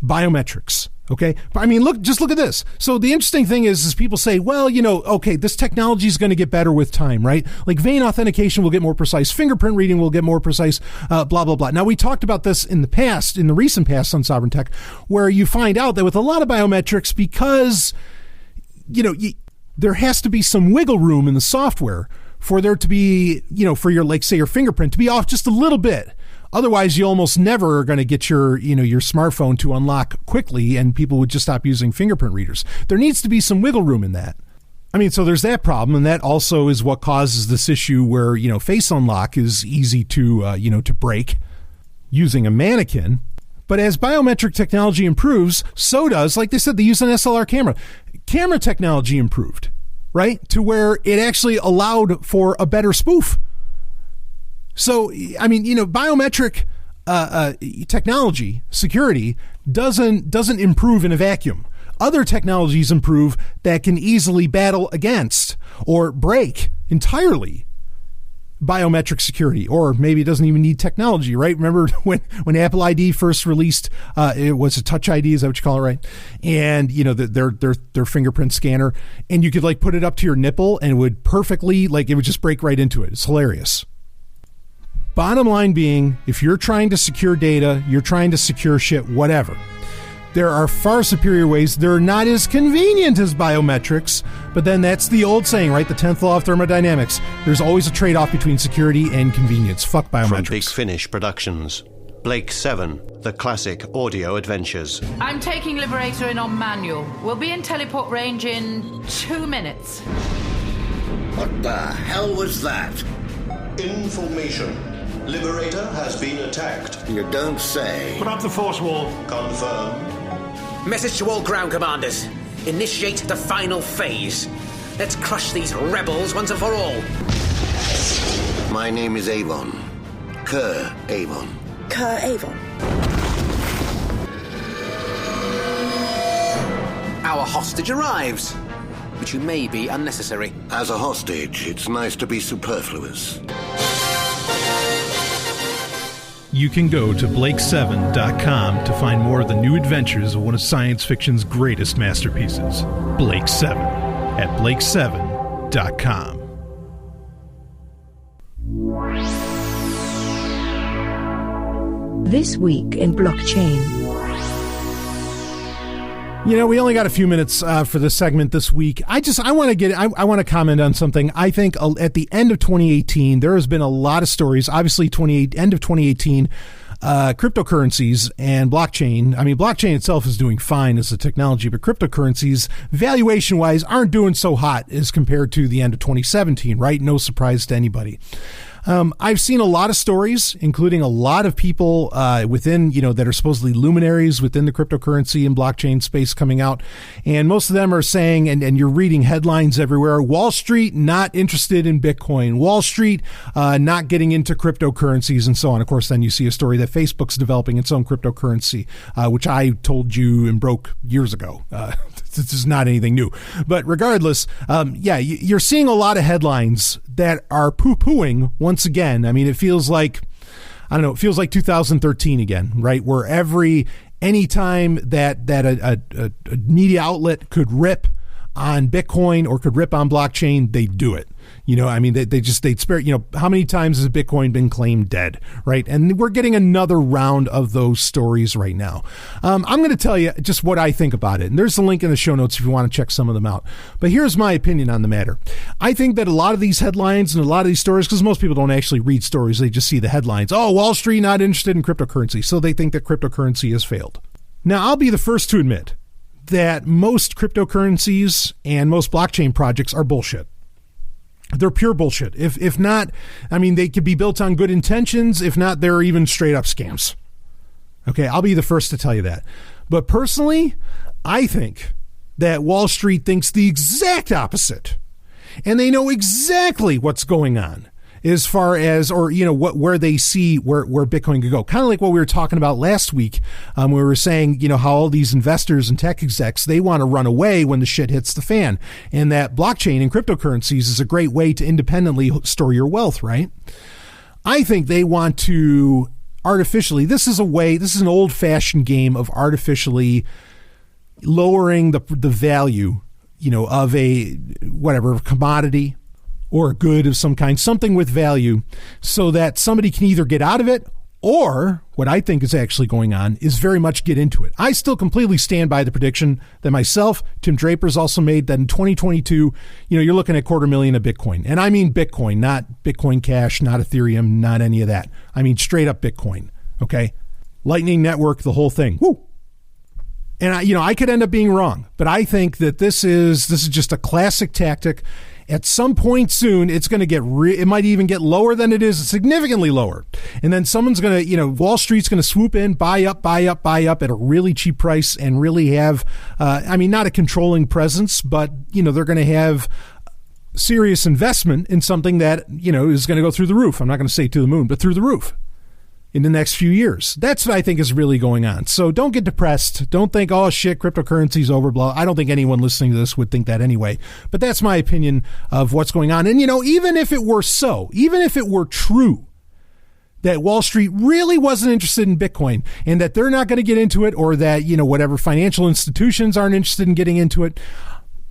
biometrics. Okay. But I mean, just look at this. So the interesting thing is people say, well, okay, this technology is going to get better with time, right? Like vein authentication will get more precise. Fingerprint reading will get more precise, blah, blah, blah. Now, we talked about this in the recent past on Sovryn Tech, where you find out that with a lot of biometrics, because, there has to be some wiggle room in the software for there to be, for your, like, say, your fingerprint to be off just a little bit. Otherwise, you almost never are going to get your smartphone to unlock quickly, and people would just stop using fingerprint readers. There needs to be some wiggle room in that. I mean, so there's that problem, and that also is what causes this issue where, face unlock is easy to break using a mannequin. But as biometric technology improves, so does, like they said, they use an SLR camera. Camera technology improved, right? To where it actually allowed for a better spoof. So, I mean, biometric technology, security, doesn't improve in a vacuum. Other technologies improve that can easily battle against or break entirely biometric security, or maybe it doesn't even need technology, right? Remember when Apple ID first released, it was a Touch ID, is that what you call it, right? And, their fingerprint scanner, and you could like put it up to your nipple and it would perfectly, like it would just break right into it. It's hilarious. Bottom line being, if you're trying to secure data, you're trying to secure shit, whatever, there are far superior ways. They're not as convenient as biometrics, but then that's the old saying, right? The 10th law of thermodynamics. There's always a trade-off between security and convenience. Fuck biometrics. From Big Finish Productions, Blake 7, The Classic Audio Adventures. I'm taking Liberator in on manual. We'll be in teleport range in 2 minutes. What the hell was that? Information. Liberator has been attacked. You don't say. Put up the force wall. Confirmed. Message to all ground commanders. Initiate the final phase. Let's crush these rebels once and for all. My name is Avon. Kerr Avon. Kerr Avon. Our hostage arrives. Which you may be unnecessary. As a hostage, it's nice to be superfluous. You can go to blake7.com to find more of the new adventures of one of science fiction's greatest masterpieces, Blake 7, at blake7.com. This week in blockchain. We only got a few minutes for this segment this week. I want to comment on something. I think at the end of 2018, there has been a lot of stories. Obviously, end of 2018, cryptocurrencies and blockchain. I mean, blockchain itself is doing fine as a technology, but cryptocurrencies, valuation-wise, aren't doing so hot as compared to the end of 2017, right? No surprise to anybody. I've seen a lot of stories, including a lot of people within, that are supposedly luminaries within the cryptocurrency and blockchain space coming out. And most of them are saying, and you're reading headlines everywhere, Wall Street not interested in Bitcoin, Wall Street not getting into cryptocurrencies and so on. Of course, then you see a story that Facebook's developing its own cryptocurrency, which I told you and broke years ago. This is not anything new. But regardless, you're seeing a lot of headlines that are poo-pooing once again. I mean, it feels like, it feels like 2013 again, right? Where anytime that a media outlet could rip on Bitcoin or could rip on blockchain, they do it. They'd spare, how many times has Bitcoin been claimed dead, right? And we're getting another round of those stories right now. I'm going to tell you just what I think about it. And there's a link in the show notes if you want to check some of them out. But here's my opinion on the matter. I think that a lot of these headlines and a lot of these stories, because most people don't actually read stories, they just see the headlines. Oh, Wall Street not interested in cryptocurrency. So they think that cryptocurrency has failed. Now, I'll be the first to admit that most cryptocurrencies and most blockchain projects are bullshit. They're pure bullshit. If not, they could be built on good intentions. If not, they're even straight up scams. Okay, I'll be the first to tell you that. But personally, I think that Wall Street thinks the exact opposite. And they know exactly what's going on as far as, where they see where Bitcoin could go. Kind of like what we were talking about last week. We were saying, how all these investors and tech execs, they want to run away when the shit hits the fan. And that blockchain and cryptocurrencies is a great way to independently store your wealth, right? I think they want to artificially, this is an old fashioned game of artificially lowering the value, of a whatever commodity or a good of some kind, something with value, so that somebody can either get out of it, or what I think is actually going on is very much get into it. I still completely stand by the prediction that myself, Tim Draper's also made, that in 2022, you're looking at $250,000 of Bitcoin. And I mean Bitcoin, not Bitcoin Cash, not Ethereum, not any of that. I mean straight up Bitcoin, okay? Lightning Network, the whole thing. Woo! And I could end up being wrong, but I think that this is just a classic tactic. At some point soon, it's going to get, it might even get lower than it is, significantly lower. And then someone's going to, Wall Street's going to swoop in, buy up at a really cheap price and really have, not a controlling presence, but, they're going to have serious investment in something that, is going to go through the roof. I'm not going to say to the moon, but through the roof in the next few years. That's what I think is really going on. So don't get depressed. Don't think, oh shit, cryptocurrency's over, blah. I don't think anyone listening to this would think that anyway. But that's my opinion of what's going on. And, even if it were so, even if it were true that Wall Street really wasn't interested in Bitcoin and that they're not going to get into it, or that, whatever financial institutions aren't interested in getting into it,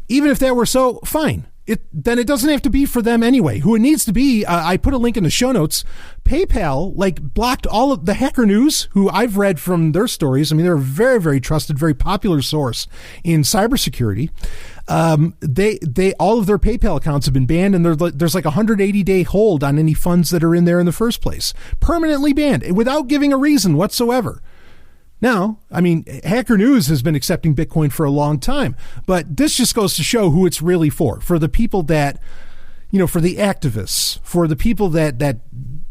even if that were so, fine. Then it doesn't have to be for them anyway. Who it needs to be, I put a link in the show notes. PayPal blocked all of the Hacker News, who I've read from their stories. I mean, they're a very, very trusted, very popular source in cybersecurity. They all of their PayPal accounts have been banned, and there's like a 180-day hold on any funds that are in there in the first place. Permanently banned without giving a reason whatsoever. Now, Hacker News has been accepting Bitcoin for a long time, but this just goes to show who it's really for the people that, for the activists, for the people that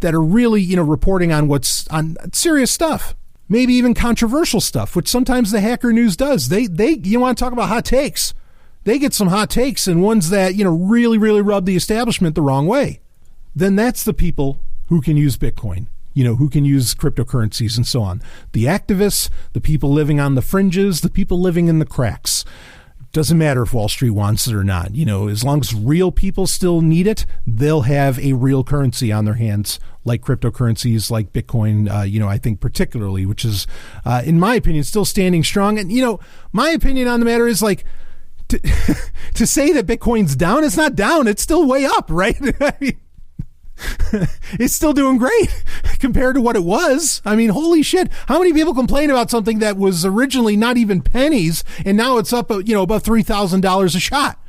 are really, reporting on on serious stuff, maybe even controversial stuff, which sometimes the Hacker News does. They you want to talk about hot takes. They get some hot takes, and ones that, really, really rub the establishment the wrong way. Then that's the people who can use Bitcoin. Who can use cryptocurrencies and so on. The activists, the people living on the fringes, the people living in the cracks. Doesn't matter if Wall Street wants it or not. As long as real people still need it, they'll have a real currency on their hands, like cryptocurrencies, like Bitcoin, I think particularly, which is, in my opinion, still standing strong. And, my opinion on the matter is to say that Bitcoin's down, it's not down. It's still way up, right? It's still doing great compared to what it was. Holy shit. How many people complain about something that was originally not even pennies and now it's up, above $3,000 a shot?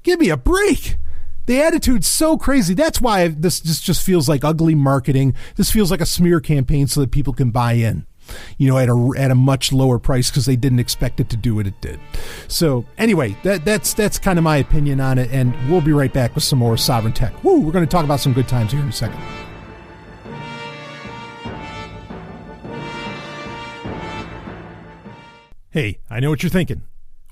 Give me a break. The attitude's so crazy. That's why this just feels like ugly marketing. This feels like a smear campaign so that people can buy in, at a much lower price because they didn't expect it to do what it did. So anyway, that's kind of my opinion on it, and we'll be right back with some more Sovryn Tech. Woo, we're going to talk about some good times here in a second. Hey, I know what you're thinking.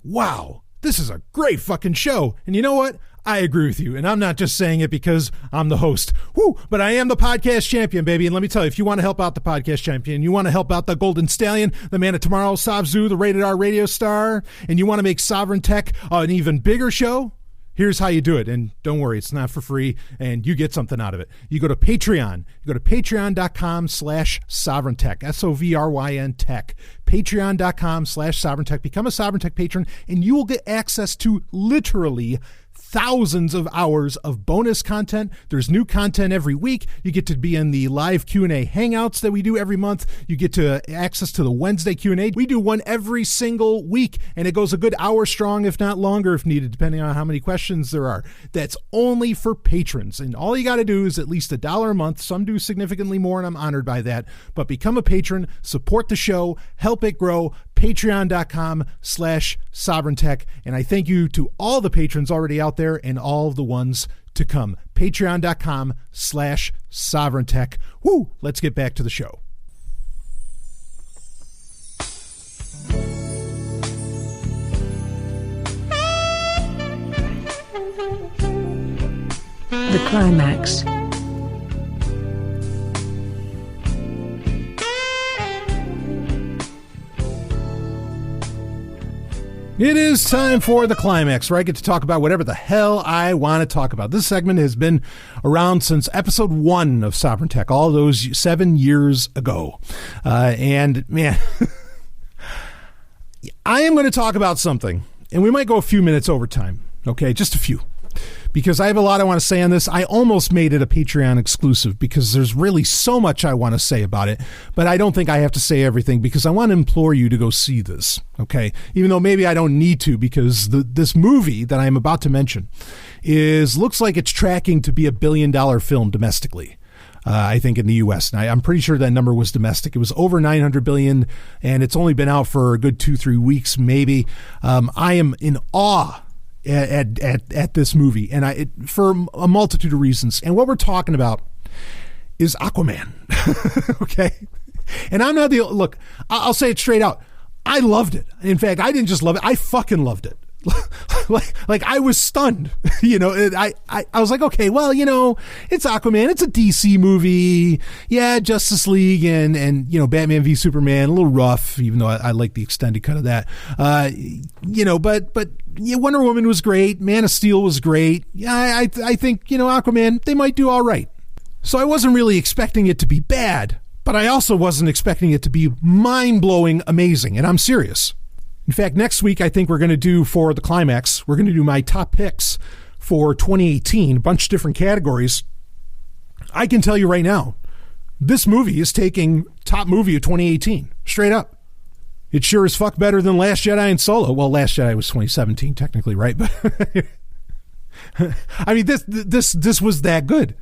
Wow, this is a great fucking show. And you know what? I agree with you, and I'm not just saying it because I'm the host. Woo! But I am the podcast champion, baby. And let me tell you, if you want to help out the podcast champion, you want to help out the Golden Stallion, the man of tomorrow, Savzu, the rated R radio star, and you want to make Sovryn Tech an even bigger show, here's how you do it. And don't worry, it's not for free, and you get something out of it. You go to Patreon. You go to patreon.com/Sovryn Tech, SOVRYN Tech. Patreon.com/Sovryn Tech. Become a Sovryn Tech patron, and you will get access to literally thousands of hours of bonus content. There's new content every week. You get to be in the live Q&A hangouts that we do every month. You get to access to the Wednesday Q&A. We do one every single week, and it goes a good hour strong, if not longer if needed, depending on how many questions there are. That's only for patrons, and all you got to do is at least $1 a month. Some do significantly more, and I'm honored by that. But become a patron, support the show, help it grow. Patreon.com/Sovryn Tech. And I thank you to all the patrons already out there and all the ones to come. Patreon.com/Sovryn Tech. Woo! Let's get back to the show. The Climax. It is time for the Climax, where I get to talk about whatever the hell I want to talk about. This segment has been around since episode 1 of Sovryn Tech, all those 7 years ago. And man, I am going to talk about something, and we might go a few minutes over time. Okay, just a few. Because I have a lot I want to say on this. I almost made it a Patreon exclusive because there's really so much I want to say about it. But I don't think I have to say everything because I want to implore you to go see this. Okay, even though maybe I don't need to because this movie that I'm about to mention looks like it's tracking to be $1 billion film domestically. I think in the U.S. And I'm pretty sure that number was domestic. It was over $900 billion, and it's only been out for a good 2-3 weeks, maybe. I am in awe at this movie, and for a multitude of reasons. And what we're talking about is Aquaman. Okay, and I'm not look. I'll say it straight out. I loved it. In fact, I didn't just love it. I fucking loved it. like I was stunned. I was like, okay, well, it's Aquaman. It's a DC movie. Yeah, Justice League and Batman v Superman, a little rough, even though I like the extended cut of that. But Wonder Woman was great. Man of Steel was great. Yeah, I think, Aquaman, they might do all right. So I wasn't really expecting it to be bad, but I also wasn't expecting it to be mind-blowing amazing. And I'm serious. In fact, next week, I think we're going to do for the Climax, we're going to do my top picks for 2018, a bunch of different categories. I can tell you right now, this movie is taking top movie of 2018, straight up. It's sure as fuck better than Last Jedi and Solo. Well, Last Jedi was 2017, technically, right? But I mean, this was that good.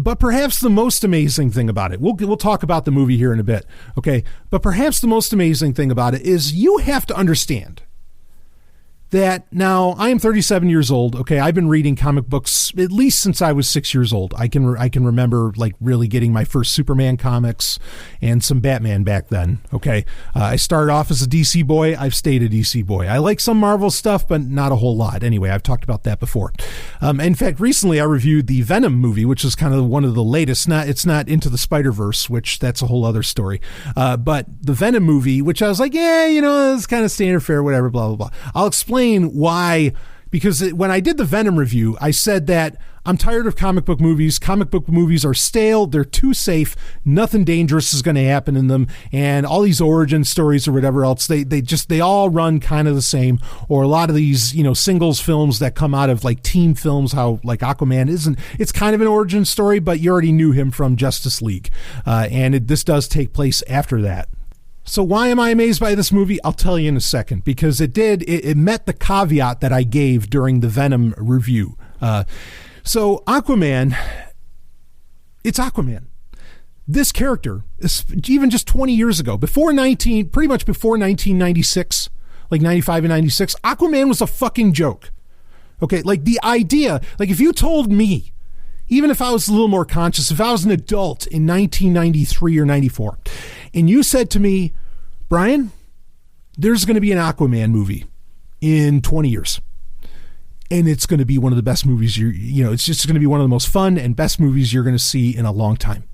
But perhaps the most amazing thing about it, we'll talk about the movie here in a bit, okay? But perhaps the most amazing thing about it is you have to understand that now I am 37 years old, okay? I've been reading comic books at least since I was 6 years old. I can remember like really getting my first Superman comics and some Batman back then, okay? I started off as a DC boy. I've stayed a DC boy. I like some Marvel stuff, but not a whole lot. Anyway, I've talked about that before. In fact, recently I reviewed the Venom movie, which is kind of one of the latest. It's not Into the Spider-Verse, which that's a whole other story. But the Venom movie, which I was like, yeah, it's kind of standard fare, whatever, blah, blah, blah. I'll explain why, because when I did the Venom review, I said that I'm tired of comic book movies. Comic book movies are stale. They're too safe. Nothing dangerous is going to happen in them. And all these origin stories or whatever else, they all run kind of the same. Or a lot of these, singles films that come out of like team films, how like Aquaman it's kind of an origin story, but you already knew him from Justice League. This does take place after that. So why am I amazed by this movie? I'll tell you in a second, because it met the caveat that I gave during the Venom review. So Aquaman, it's Aquaman. This character, even just 20 years ago, pretty much before 1996, like 95 and 96, Aquaman was a fucking joke. Okay, like the idea, like if you told me, even if I was a little more conscious, if I was an adult in 1993 or 94, and you said to me, Brian, there's going to be an Aquaman movie in 20 years. And it's going to be one of the best movies it's just going to be one of the most fun and best movies you're going to see in a long time.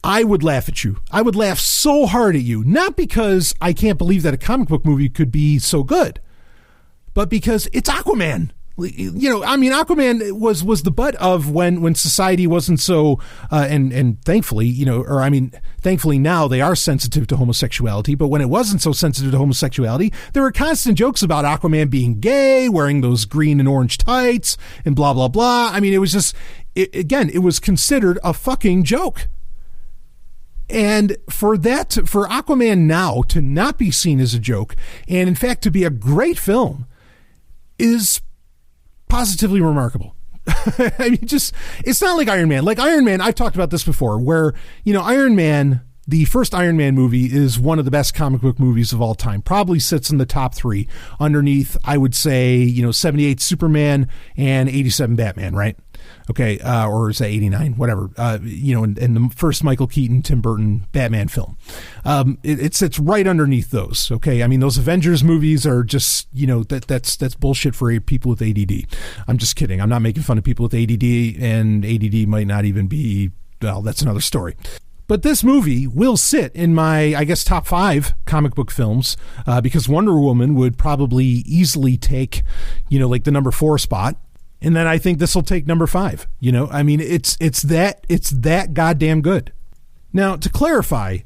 I would laugh at you. I would laugh so hard at you, not because I can't believe that a comic book movie could be so good, but because it's Aquaman. Aquaman was the butt of when society wasn't so, and thankfully, thankfully now they are sensitive to homosexuality, but when it wasn't so sensitive to homosexuality, there were constant jokes about Aquaman being gay, wearing those green and orange tights, and blah, blah, blah. I mean, it was just, it was considered a fucking joke. And for Aquaman now to not be seen as a joke, and in fact to be a great film, is positively remarkable. I mean, it's not like Iron Man. Like Iron Man, I've talked about this before, where, Iron Man, the first Iron Man movie is one of the best comic book movies of all time. Probably sits in the top 3 underneath, I would say, 78 Superman and 87 Batman, right? Okay. Or is that 89? Whatever. And the first Michael Keaton, Tim Burton Batman film. It sits right underneath those. Okay. I mean, those Avengers movies are just, that's bullshit for people with ADD. I'm just kidding. I'm not making fun of people with ADD, and ADD might not even be, well, that's another story. But this movie will sit in my, I guess, top 5 comic book films, because Wonder Woman would probably easily take, like the number 4 spot. And then I think this will take number 5. I mean, it's that goddamn good. Now, to clarify,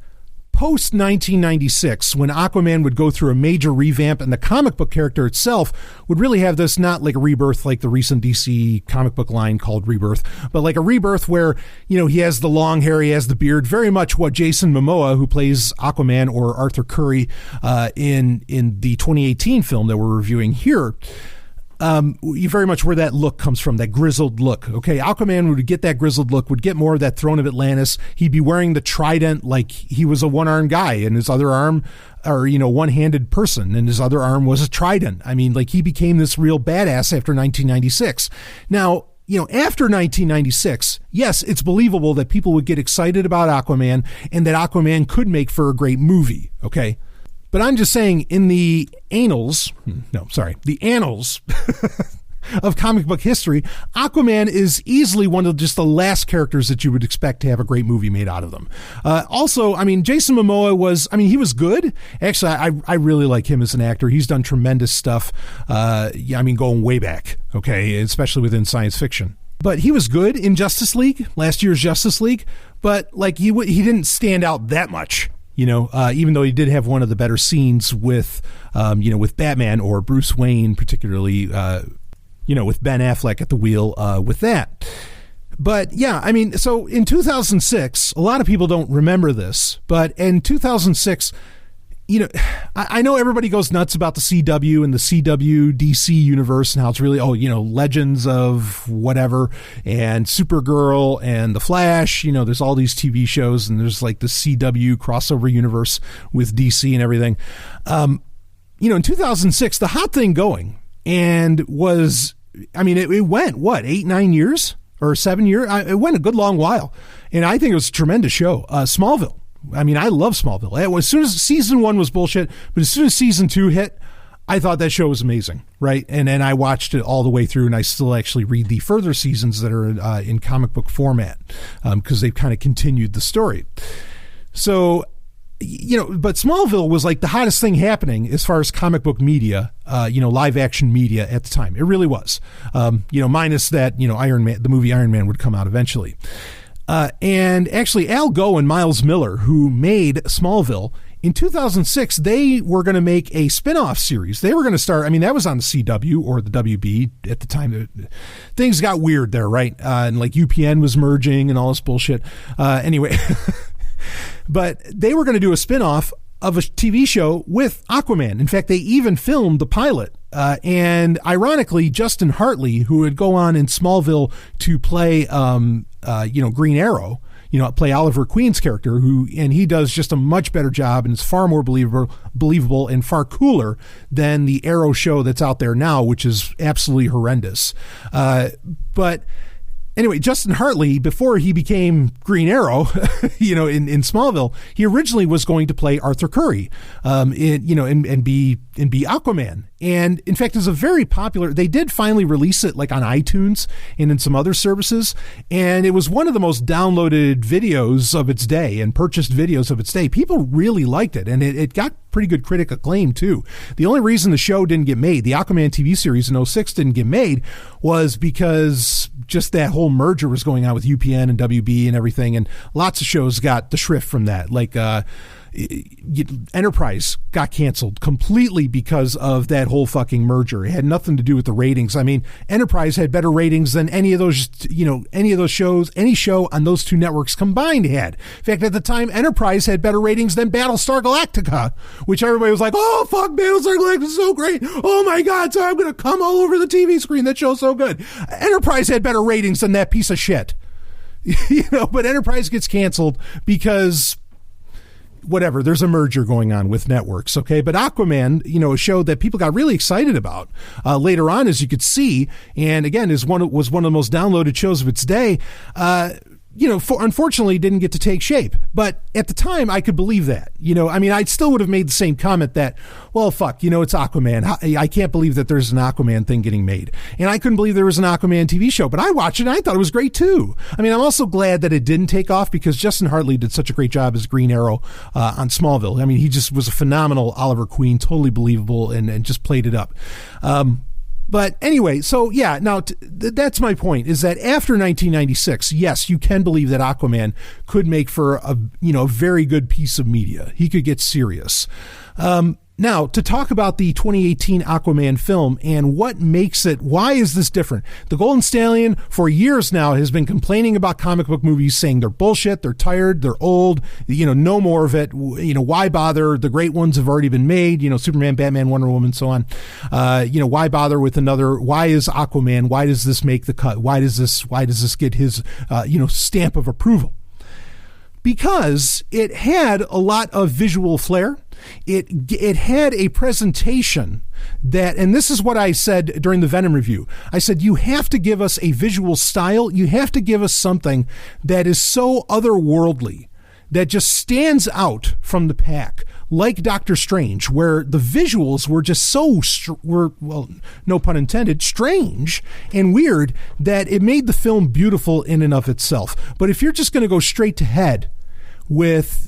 post-1996, when Aquaman would go through a major revamp and the comic book character itself would really have this, not like a rebirth like the recent DC comic book line called Rebirth, but like a rebirth where, he has the long hair, he has the beard, very much what Jason Momoa, who plays Aquaman, or Arthur Curry in the 2018 film that we're reviewing here, very much where that look comes from, that grizzled look. Okay, Aquaman would get that grizzled look, would get more of that Throne of Atlantis. He'd be wearing the trident like he was a one-armed guy, and his other arm, or, one-handed person, and his other arm was a trident. I mean, like, he became this real badass after 1996. Now, after 1996, yes, it's believable that people would get excited about Aquaman and that Aquaman could make for a great movie, okay? But I'm just saying, in the annals of comic book history, Aquaman is easily one of just the last characters that you would expect to have a great movie made out of them. Also, I mean, Jason Momoa he was good. Actually, I really like him as an actor. He's done tremendous stuff. Going way back, okay, especially within science fiction. But he was good in Justice League, last year's Justice League, but like he didn't stand out that much. Even though he did have one of the better scenes with Batman, or Bruce Wayne, particularly, with Ben Affleck at the wheel with that. But yeah, I mean, so in 2006, a lot of people don't remember this, but in 2006, I know everybody goes nuts about the CW and the CW DC universe and how it's really, Legends of whatever and Supergirl and The Flash, there's all these TV shows and there's like the CW crossover universe with DC and everything. In 2006, the hot thing going and was, it went, 8-9 years or 7 years? It went a good long while. And I think it was a tremendous show. Smallville. I love Smallville. As soon as season 1 was bullshit, but as soon as season 2 hit, I thought that show was amazing, right? And I watched it all the way through, and I still actually read the further seasons that are in comic book format because they've kind of continued the story. So, but Smallville was like the hottest thing happening as far as comic book media, live action media at the time. It really was. Minus that, Iron Man, the movie Iron Man would come out eventually. And actually, Al Gough and Miles Miller, who made Smallville, in 2006, they were going to make a spin-off series. They were going to start, that was on the CW or the WB at the time. Things got weird there, right? And like UPN was merging and all this bullshit. Anyway, but they were going to do a spin-off of a TV show with Aquaman. In fact, they even filmed the pilot. And ironically, Justin Hartley, who would go on in Smallville to play, Green Arrow, play Oliver Queen's character, and he does just a much better job and is far more believable and far cooler than the Arrow show that's out there now, which is absolutely horrendous. But anyway, Justin Hartley, before he became Green Arrow, in Smallville, he originally was going to play Arthur Curry, and be Aquaman. And in fact, it's a very popular, they did finally release it like on iTunes and in some other services. And it was one of the most downloaded videos of its day and purchased videos of its day. People really liked it. And it got pretty good critic acclaim too. The only reason the show didn't get made, the Aquaman TV series in 2006 didn't get made, was because just that whole merger was going on with UPN and WB and everything. And lots of shows got the shrift from that. Like, Enterprise got canceled completely because of that whole fucking merger. It had nothing to do with the ratings. Enterprise had better ratings than any of those shows, any show on those two networks combined had. In fact, at the time, Enterprise had better ratings than Battlestar Galactica, which everybody was like, oh, fuck, Battlestar Galactica is so great. Oh my God, so I'm going to come all over the TV screen. That show's so good. Enterprise had better ratings than that piece of shit. But Enterprise gets canceled because whatever, there's a merger going on with networks, okay? But Aquaman, a show that people got really excited about later on, as you could see, and again, was one of the most downloaded shows of its day, unfortunately didn't get to take shape. But at the time, I could believe that. I still would have made the same comment that, well, fuck, it's Aquaman. I can't believe that there's an Aquaman thing getting made. And I couldn't believe there was an Aquaman TV show, but I watched it and I thought it was great too. I'm also glad that it didn't take off because Justin Hartley did such a great job as Green Arrow on Smallville. He just was a phenomenal Oliver Queen, totally believable and just played it up. But anyway, so yeah, now that's my point, is that after 1996, yes, you can believe that Aquaman could make for a very good piece of media. He could get serious. Now, to talk about the 2018 Aquaman film and what makes it, why is this different? The Golden Stallion for years now has been complaining about comic book movies, saying they're bullshit, they're tired, they're old, no more of it. Why bother? The great ones have already been made, Superman, Batman, Wonder Woman, so on. Why bother with another? Why is Aquaman? Why does this make the cut? Why does this get his, stamp of approval? Because it had a lot of visual flair. It had a presentation that, and this is what I said during the Venom review. I said, you have to give us a visual style. You have to give us something that is so otherworldly, that just stands out from the pack, like Doctor Strange, where the visuals were just well, no pun intended, strange and weird, that it made the film beautiful in and of itself. But if you're just going to go straight to head with,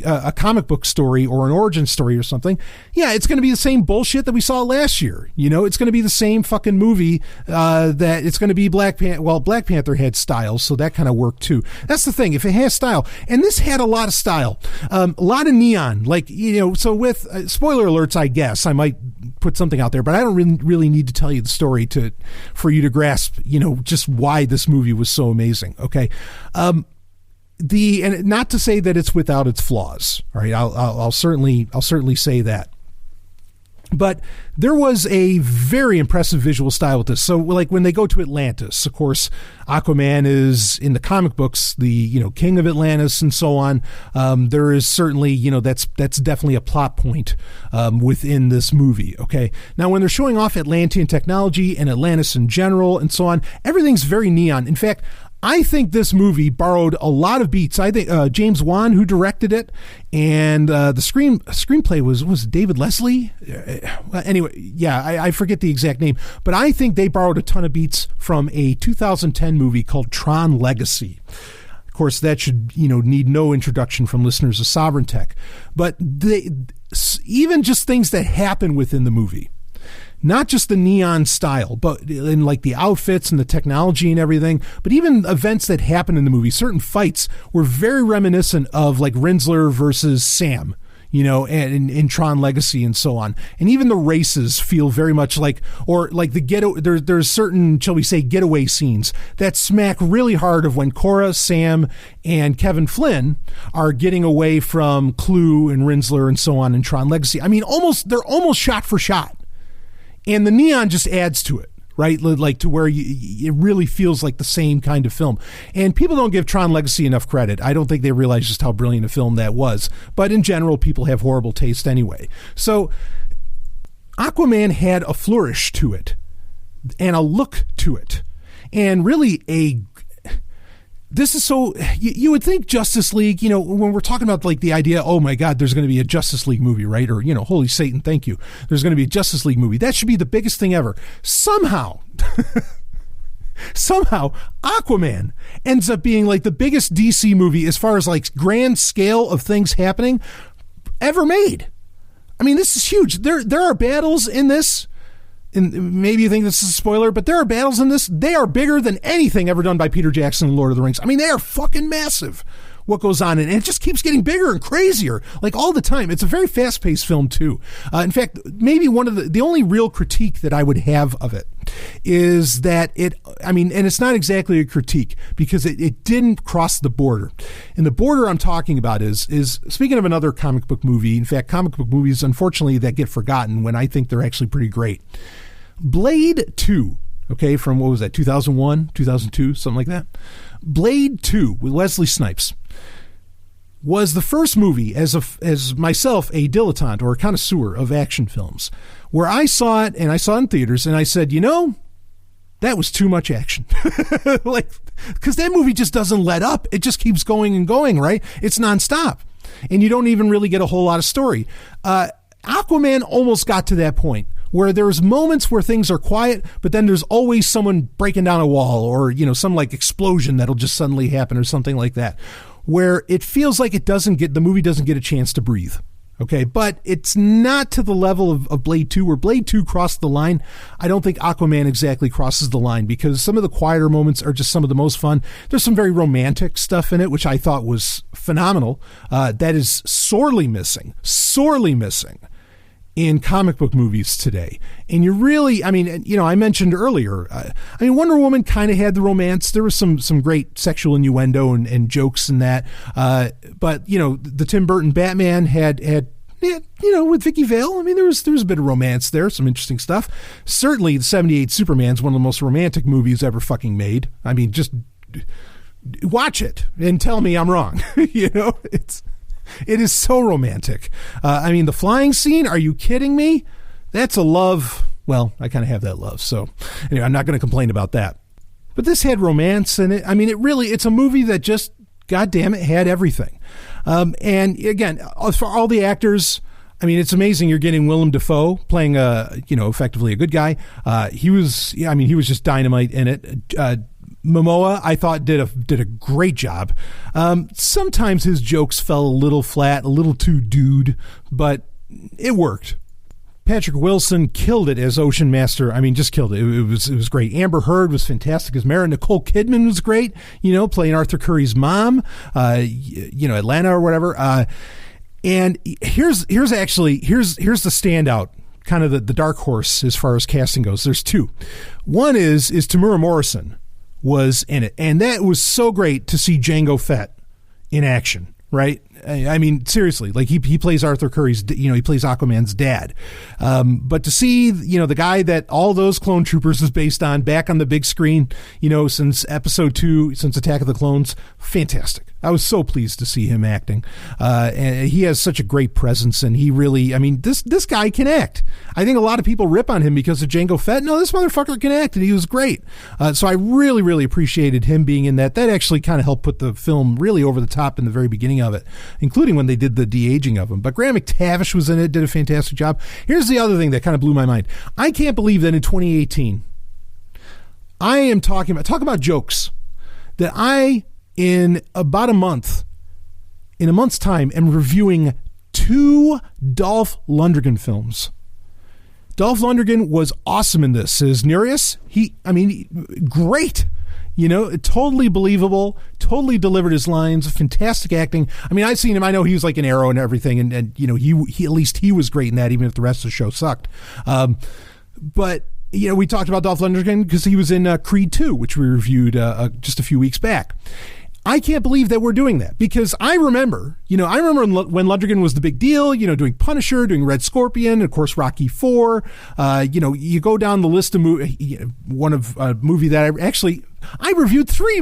a comic book story or an origin story or something, yeah, it's going to be the same bullshit that we saw last year. It's going to be the same fucking movie, that it's going to be Black Panther. Well, Black Panther had style, so that kind of worked too. That's the thing. If it has style, and this had a lot of style, a lot of neon, so with spoiler alerts, I guess I might put something out there, but I don't really need to tell you the story for you to grasp, just why this movie was so amazing. Okay. And not to say that it's without its flaws. All right, I'll certainly say that. But there was a very impressive visual style with this. So, like when they go to Atlantis, of course, Aquaman is in the comic books the king of Atlantis and so on. There is certainly that's definitely a plot point within this movie. Okay, now when they're showing off Atlantean technology and Atlantis in general and so on, everything's very neon. In fact, I think this movie borrowed a lot of beats. I think James Wan, who directed it, and the screenplay was David Leslie. Anyway, yeah, I forget the exact name, but I think they borrowed a ton of beats from a 2010 movie called Tron Legacy. Of course, that should need no introduction from listeners of Sovereign Tech, but even just things that happen within the movie. Not just the neon style, but in like the outfits and the technology and everything, but even events that happen in the movie. Certain fights were very reminiscent of like Rinsler versus Sam, and in Tron Legacy and so on. And even the races feel very much like the there's certain, shall we say, getaway scenes that smack really hard of when Cora, Sam, and Kevin Flynn are getting away from Clue and Rinsler and so on in Tron Legacy. I mean, they're almost shot for shot. And the neon just adds to it, right? Like to where it really feels like the same kind of film. And people don't give Tron Legacy enough credit. I don't think they realize just how brilliant a film that was. But in general, people have horrible taste anyway. So Aquaman had a flourish to it and a look to it. And really this is so, you would think Justice League, when we're talking about like the idea, oh my God, there's going to be a Justice League movie, right? Or, holy Satan, thank you. There's going to be a Justice League movie. That should be the biggest thing ever. Somehow, Aquaman ends up being like the biggest DC movie as far as like grand scale of things happening ever made. I mean, this is huge. There are battles in this. And maybe you think this is a spoiler, but there are battles in this. They are bigger than anything ever done by Peter Jackson in Lord of the Rings. I mean, they are fucking massive, what goes on. And it just keeps getting bigger and crazier, like all the time. It's a very fast-paced film, too. In fact, maybe one of the only real critique that I would have of it is that and it's not exactly a critique because it didn't cross the border. And the border I'm talking about is speaking of another comic book movie, in fact, comic book movies, unfortunately, that get forgotten when I think they're actually pretty great. Blade 2, okay, from what was that, 2001, 2002, something like that? Blade 2 with Wesley Snipes was the first movie as myself, a dilettante or a connoisseur of action films, where I saw it, and I saw it in theaters, and I said, that was too much action. Because that movie just doesn't let up. It just keeps going and going, right? It's nonstop. And you don't even really get a whole lot of story. Aquaman almost got to that point where there's moments where things are quiet, but then there's always someone breaking down a wall or, some like explosion that'll just suddenly happen or something like that, where it feels like the movie doesn't get a chance to breathe. Okay, but it's not to the level of Blade 2, where Blade 2 crossed the line. I don't think Aquaman exactly crosses the line, because some of the quieter moments are just some of the most fun. There's some very romantic stuff in it, which I thought was phenomenal. That is sorely missing in comic book movies today. And you really, I mean, you know, I mentioned earlier, Wonder Woman kind of had the romance. There was some great sexual innuendo and jokes in that. But, you know, the Tim Burton Batman had, you know, with Vicky Vale, I mean, there was a bit of romance there, some interesting stuff. Certainly the 78 Superman's one of the most romantic movies ever fucking made. I mean, just watch it and tell me I'm wrong. You know, it is so romantic. I mean, the flying scene, are you kidding me? That's a love. Well, I kind of have that love. So anyway, I'm not going to complain about that. But this had romance in it. I mean, it's a movie that just, goddamn it, had everything. And again, for all the actors, I mean, it's amazing you're getting Willem Dafoe playing effectively a good guy. He was just dynamite in it. Momoa, I thought, did a great job. Sometimes his jokes fell a little flat, a little too dude, but it worked. Patrick Wilson killed it as Ocean Master. I mean, just killed it. It was great. Amber Heard was fantastic as Mara. Nicole Kidman was great, you know, playing Arthur Curry's mom, Atlanta or whatever. And here's the standout, kind of the dark horse as far as casting goes. There's two. One is Tamura Morrison was in it, and that was so great to see Jango Fett in action, right? I mean, seriously, like he plays Arthur Curry's, he plays Aquaman's dad. But to see, the guy that all those clone troopers is based on back on the big screen, since episode 2, since Attack of the Clones, fantastic. I was so pleased to see him acting. And he has such a great presence, and he really, this guy can act. I think a lot of people rip on him because of Jango Fett. No, this motherfucker can act, and he was great. So I really, really appreciated him being in that. That actually kind of helped put the film really over the top in the very beginning of it, including when they did the de-aging of him. But Graham McTavish was in it, did a fantastic job. Here's the other thing that kind of blew my mind. I can't believe that in 2018, I am talk about jokes, that I, in about a month's time, am reviewing 2 Dolph Lundgren films. Dolph Lundgren was awesome in this as Nereus. Great. Totally believable, totally delivered his lines, fantastic acting. I've seen him. I know he was like an Arrow and everything, and he at least he was great in that, even if the rest of the show sucked. But we talked about Dolph Lundgren because he was in Creed 2, which we reviewed just a few weeks back. I can't believe that we're doing that, because I remember when Lundgren was the big deal, doing Punisher, doing Red Scorpion, of course, Rocky IV. You go down the list of movie that I reviewed 3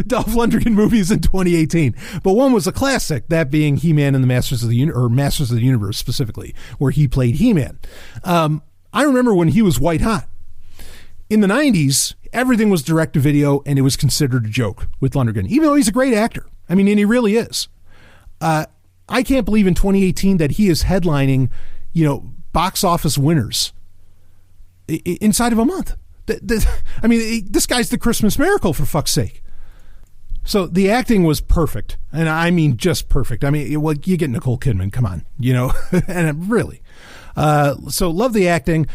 Dolph Lundgren movies in 2018, but one was a classic, that being He-Man and the Masters of the Universe specifically, where he played He-Man. I remember when he was white hot. In the 90s, everything was direct-to-video, and it was considered a joke with Lundgren, even though he's a great actor. And he really is. I can't believe in 2018 that he is headlining, box office winners inside of a month. This guy's the Christmas miracle, for fuck's sake. So the acting was perfect, and just perfect. You get Nicole Kidman, come on, and really. So love the acting.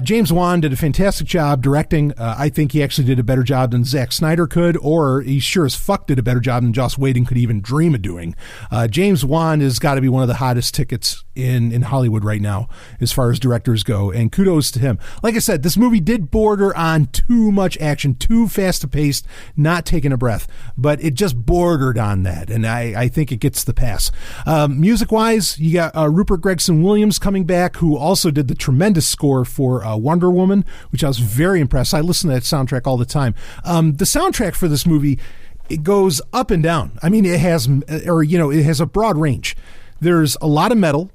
James Wan did a fantastic job directing. I think he actually did a better job than Zack Snyder could, or he sure as fuck did a better job than Joss Whedon could even dream of doing. James Wan has got to be one of the hottest tickets in Hollywood right now as far as directors go, and kudos to him. Like I said, this movie did border on too much action, too fast paced, not taking a breath, but it just bordered on that, and I think it gets the pass. Music wise, you got Rupert Gregson Williams coming back, who also did the tremendous score for Wonder Woman, which I was very impressed. I listen to that soundtrack all the time. The soundtrack for this movie, it goes up and down. It has a broad range. There's a lot of metal.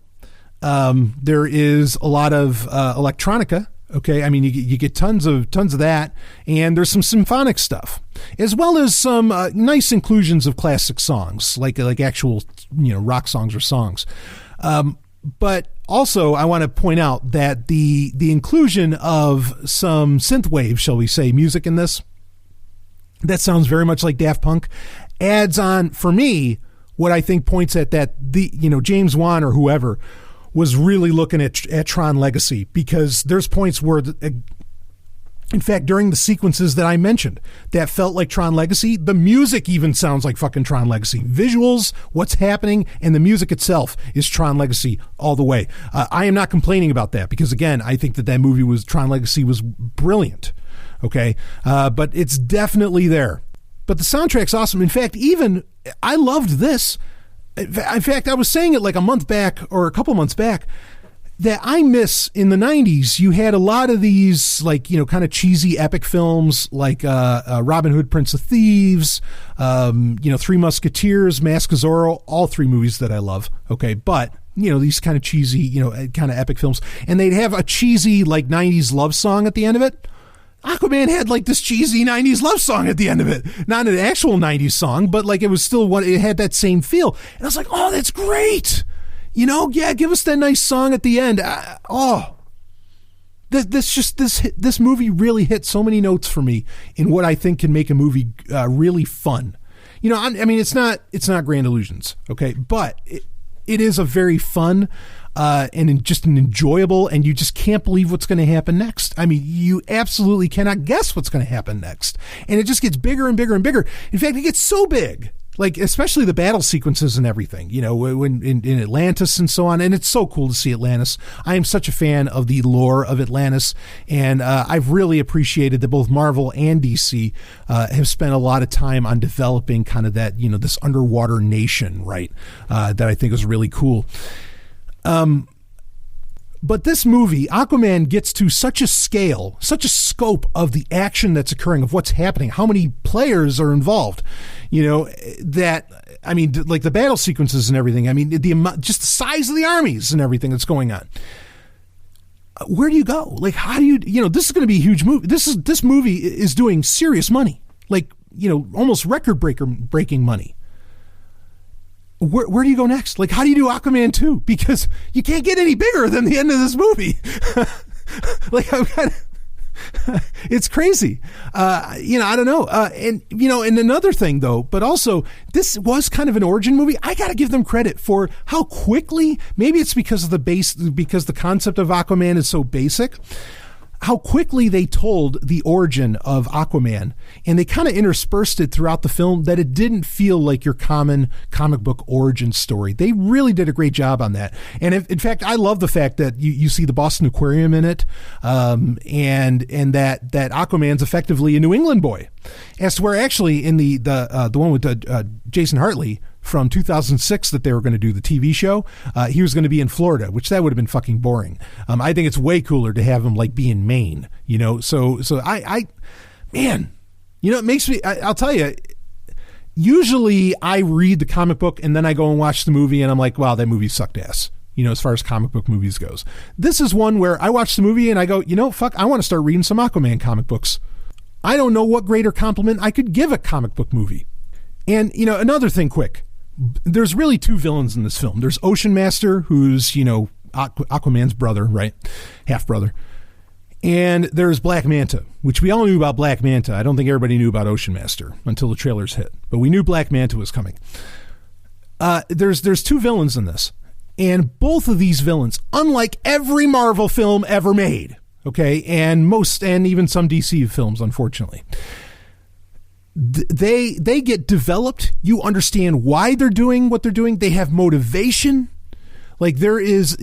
There is a lot of electronica. Okay, you get tons of that, and there's some symphonic stuff, as well as some nice inclusions of classic songs, like actual rock songs or songs. But also, I want to point out that the inclusion of some synthwave, shall we say, music in this, that sounds very much like Daft Punk, adds on, for me, what I think points at that James Wan or whoever was really looking at Tron Legacy, because there's points where, in fact, during the sequences that I mentioned that felt like Tron Legacy, the music even sounds like fucking Tron Legacy. Visuals, what's happening, and the music itself is Tron Legacy all the way. I am not complaining about that, because again, I think that movie Tron Legacy was brilliant. Okay. But it's definitely there. But the soundtrack's awesome. In fact, I loved this. In fact, I was saying it like a month back or a couple months back, that I miss in the 90s. You had a lot of these kind of cheesy epic films like Robin Hood, Prince of Thieves, Three Musketeers, Mask of Zorro, all three movies that I love. Okay. But these kind of cheesy, kind of epic films, and they'd have a cheesy 90s love song at the end of it. Aquaman had this cheesy 90s love song at the end of it. Not an actual 90s song, but it was still it had that same feel. And I was like, oh, that's great. Give us that nice song at the end. This movie really hit so many notes for me in what I think can make a movie really fun. It's not Grand Illusions, okay? But it is a very fun and just an enjoyable, and you just can't believe what's going to happen next. You absolutely cannot guess what's going to happen next. And it just gets bigger and bigger and bigger. In fact, it gets so big, especially the battle sequences and everything, when in Atlantis and so on. And it's so cool to see Atlantis. I am such a fan of the lore of Atlantis. And I've really appreciated that both Marvel and DC have spent a lot of time on developing kind of that, this underwater nation, right? That I think is really cool. But this movie, Aquaman, gets to such a scale, such a scope of the action that's occurring, of what's happening, how many players are involved, that, the battle sequences and everything. Just the size of the armies and everything that's going on. Where do you go? How do you, this is going to be a huge movie. This movie is doing serious money, almost record-breaking money. Where do you go next? How do you do Aquaman 2? Because you can't get any bigger than the end of this movie. It's crazy. I don't know. And another thing though, but also this was kind of an origin movie. I got to give them credit for how quickly, maybe it's because of because the concept of Aquaman is so basic, how quickly they told the origin of Aquaman, and they kind of interspersed it throughout the film, that it didn't feel like your common comic book origin story. They really did a great job on that. And in fact, I love the fact that you see the Boston Aquarium in it, and that Aquaman's effectively a New England boy. As to where actually in the one with Jason Hartley from 2006 that they were going to do the TV show, he was going to be in Florida, which that would have been fucking boring. I think it's way cooler to have him be in Maine, so man, it makes me, I'll tell you, usually I read the comic book and then I go and watch the movie and I'm like, wow, that movie sucked ass, as far as comic book movies goes. This is one where I watch the movie and I go, fuck, I want to start reading some Aquaman comic books. I don't know what greater compliment I could give a comic book movie. And, another thing quick, there's really two villains in this film. There's Ocean Master, who's, Aquaman's brother, right? Half brother. And there's Black Manta, which we all knew about Black Manta. I don't think everybody knew about Ocean Master until the trailers hit, but we knew Black Manta was coming. There's two villains in this, and both of these villains, unlike every Marvel film ever made, okay, and even some DC films, unfortunately, they get developed. You understand why they're doing what they're doing. They have motivation. There is,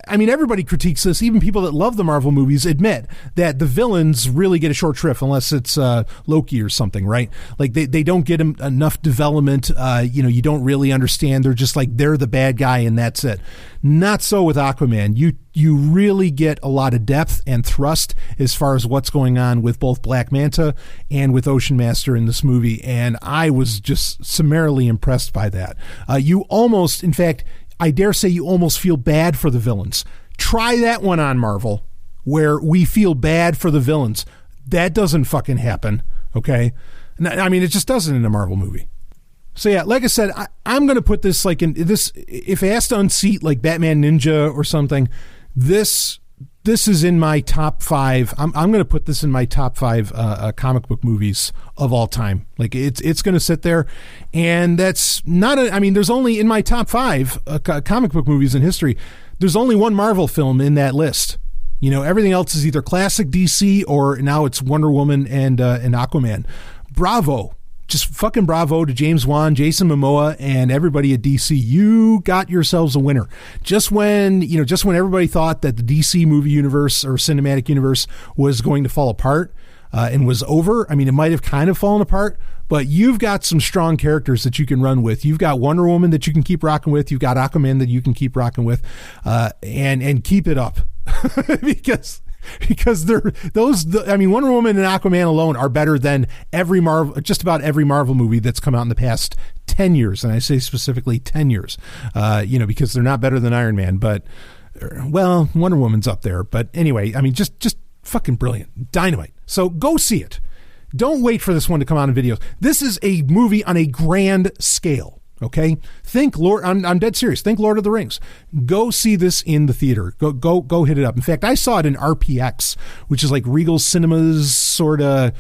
everybody critiques this. Even people that love the Marvel movies admit that the villains really get a short shrift unless it's Loki or something, right? They don't get enough development. You don't really understand. They're just they're the bad guy and that's it. Not so with Aquaman. You really get a lot of depth and thrust as far as what's going on with both Black Manta and with Ocean Master in this movie. And I was just summarily impressed by that. You almost, in fact, I dare say you almost feel bad for the villains. Try that one on, Marvel, where we feel bad for the villains. That doesn't fucking happen, okay? It just doesn't in a Marvel movie. So yeah, like I said, I'm going to put this in this, if it has to unseat Batman Ninja or something, this is in my top 5. I'm going to put this in my top 5 comic book movies of all time. Like it's going to sit there, and that's not. There's only in my top 5 comic book movies in history. There's only one Marvel film in that list. You know, everything else is either classic DC or now it's Wonder Woman and Aquaman. Bravo. Just fucking bravo to James Wan, Jason Momoa, and everybody at DC. You got yourselves a winner. Just when everybody thought that the DC movie universe or cinematic universe was going to fall apart and was over. I mean, it might have kind of fallen apart, but you've got some strong characters that you can run with. You've got Wonder Woman that you can keep rocking with. You've got Aquaman that you can keep rocking with, and keep it up because Wonder Woman and Aquaman alone are better than just about every Marvel movie that's come out in the past 10 years. And I say specifically 10 years, because they're not better than Iron Man, but Wonder Woman's up there. But anyway, I mean, just fucking brilliant. Dynamite. So go see it. Don't wait for this one to come out in videos. This is a movie on a grand scale. Okay, think I'm dead serious. Think Lord of the Rings. Go see this in the theater. Go hit it up. In fact, I saw it in RPX, which is like Regal Cinemas sort of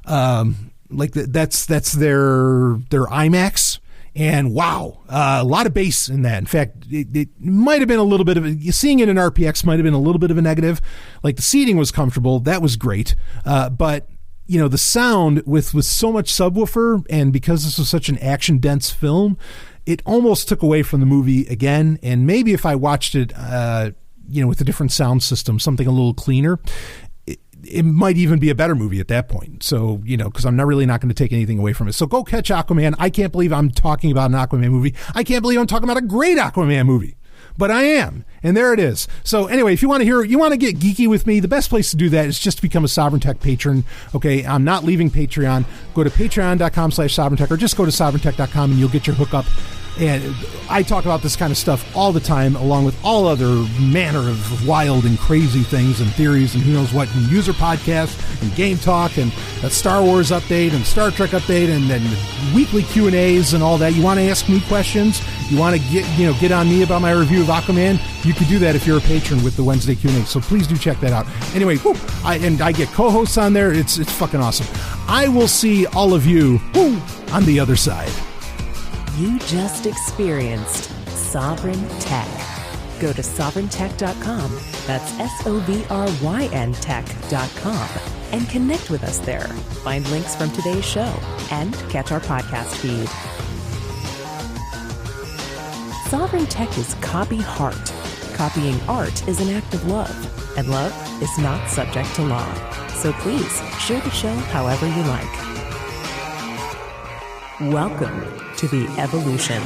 that's their IMAX. And wow, a lot of bass in that. In fact, it might have been a little bit of seeing it in RPX might have been a little bit of a negative. Like the seating was comfortable, that was great, but. You know, the sound with so much subwoofer, and because this was such an action-dense film, it almost took away from the movie again. And maybe if I watched it, with a different sound system, something a little cleaner, it might even be a better movie at that point. So, because I'm not going to take anything away from it. So go catch Aquaman. I can't believe I'm talking about an Aquaman movie. I can't believe I'm talking about a great Aquaman movie. But I am, and there it is. So anyway, if you want to get geeky with me, the best place to do that is just to become a Sovryn Tech patron. Okay, I'm not leaving Patreon. Go to patreon.com/SovrynTech, or just go to SovrynTech.com and you'll get your hookup. And I talk about this kind of stuff all the time, along with all other manner of wild and crazy things and theories and who knows what, and user podcasts and game talk and a Star Wars update and Star Trek update and then weekly Q&As and all that. You want to ask me questions? You want to get on me about my review of Aquaman? You can do that if you're a patron with the Wednesday Q&A. So please do check that out. Anyway, I get co-hosts on there. It's fucking awesome. I will see all of you on the other side. You just experienced Sovryn Tech. Go to sovryntech.com, that's SOVRYN tech.com, and connect with us there. Find links from today's show and catch our podcast feed. Sovryn Tech is copy heart. Copying art is an act of love, and love is not subject to law. So please share the show however you like. Welcome to the evolution.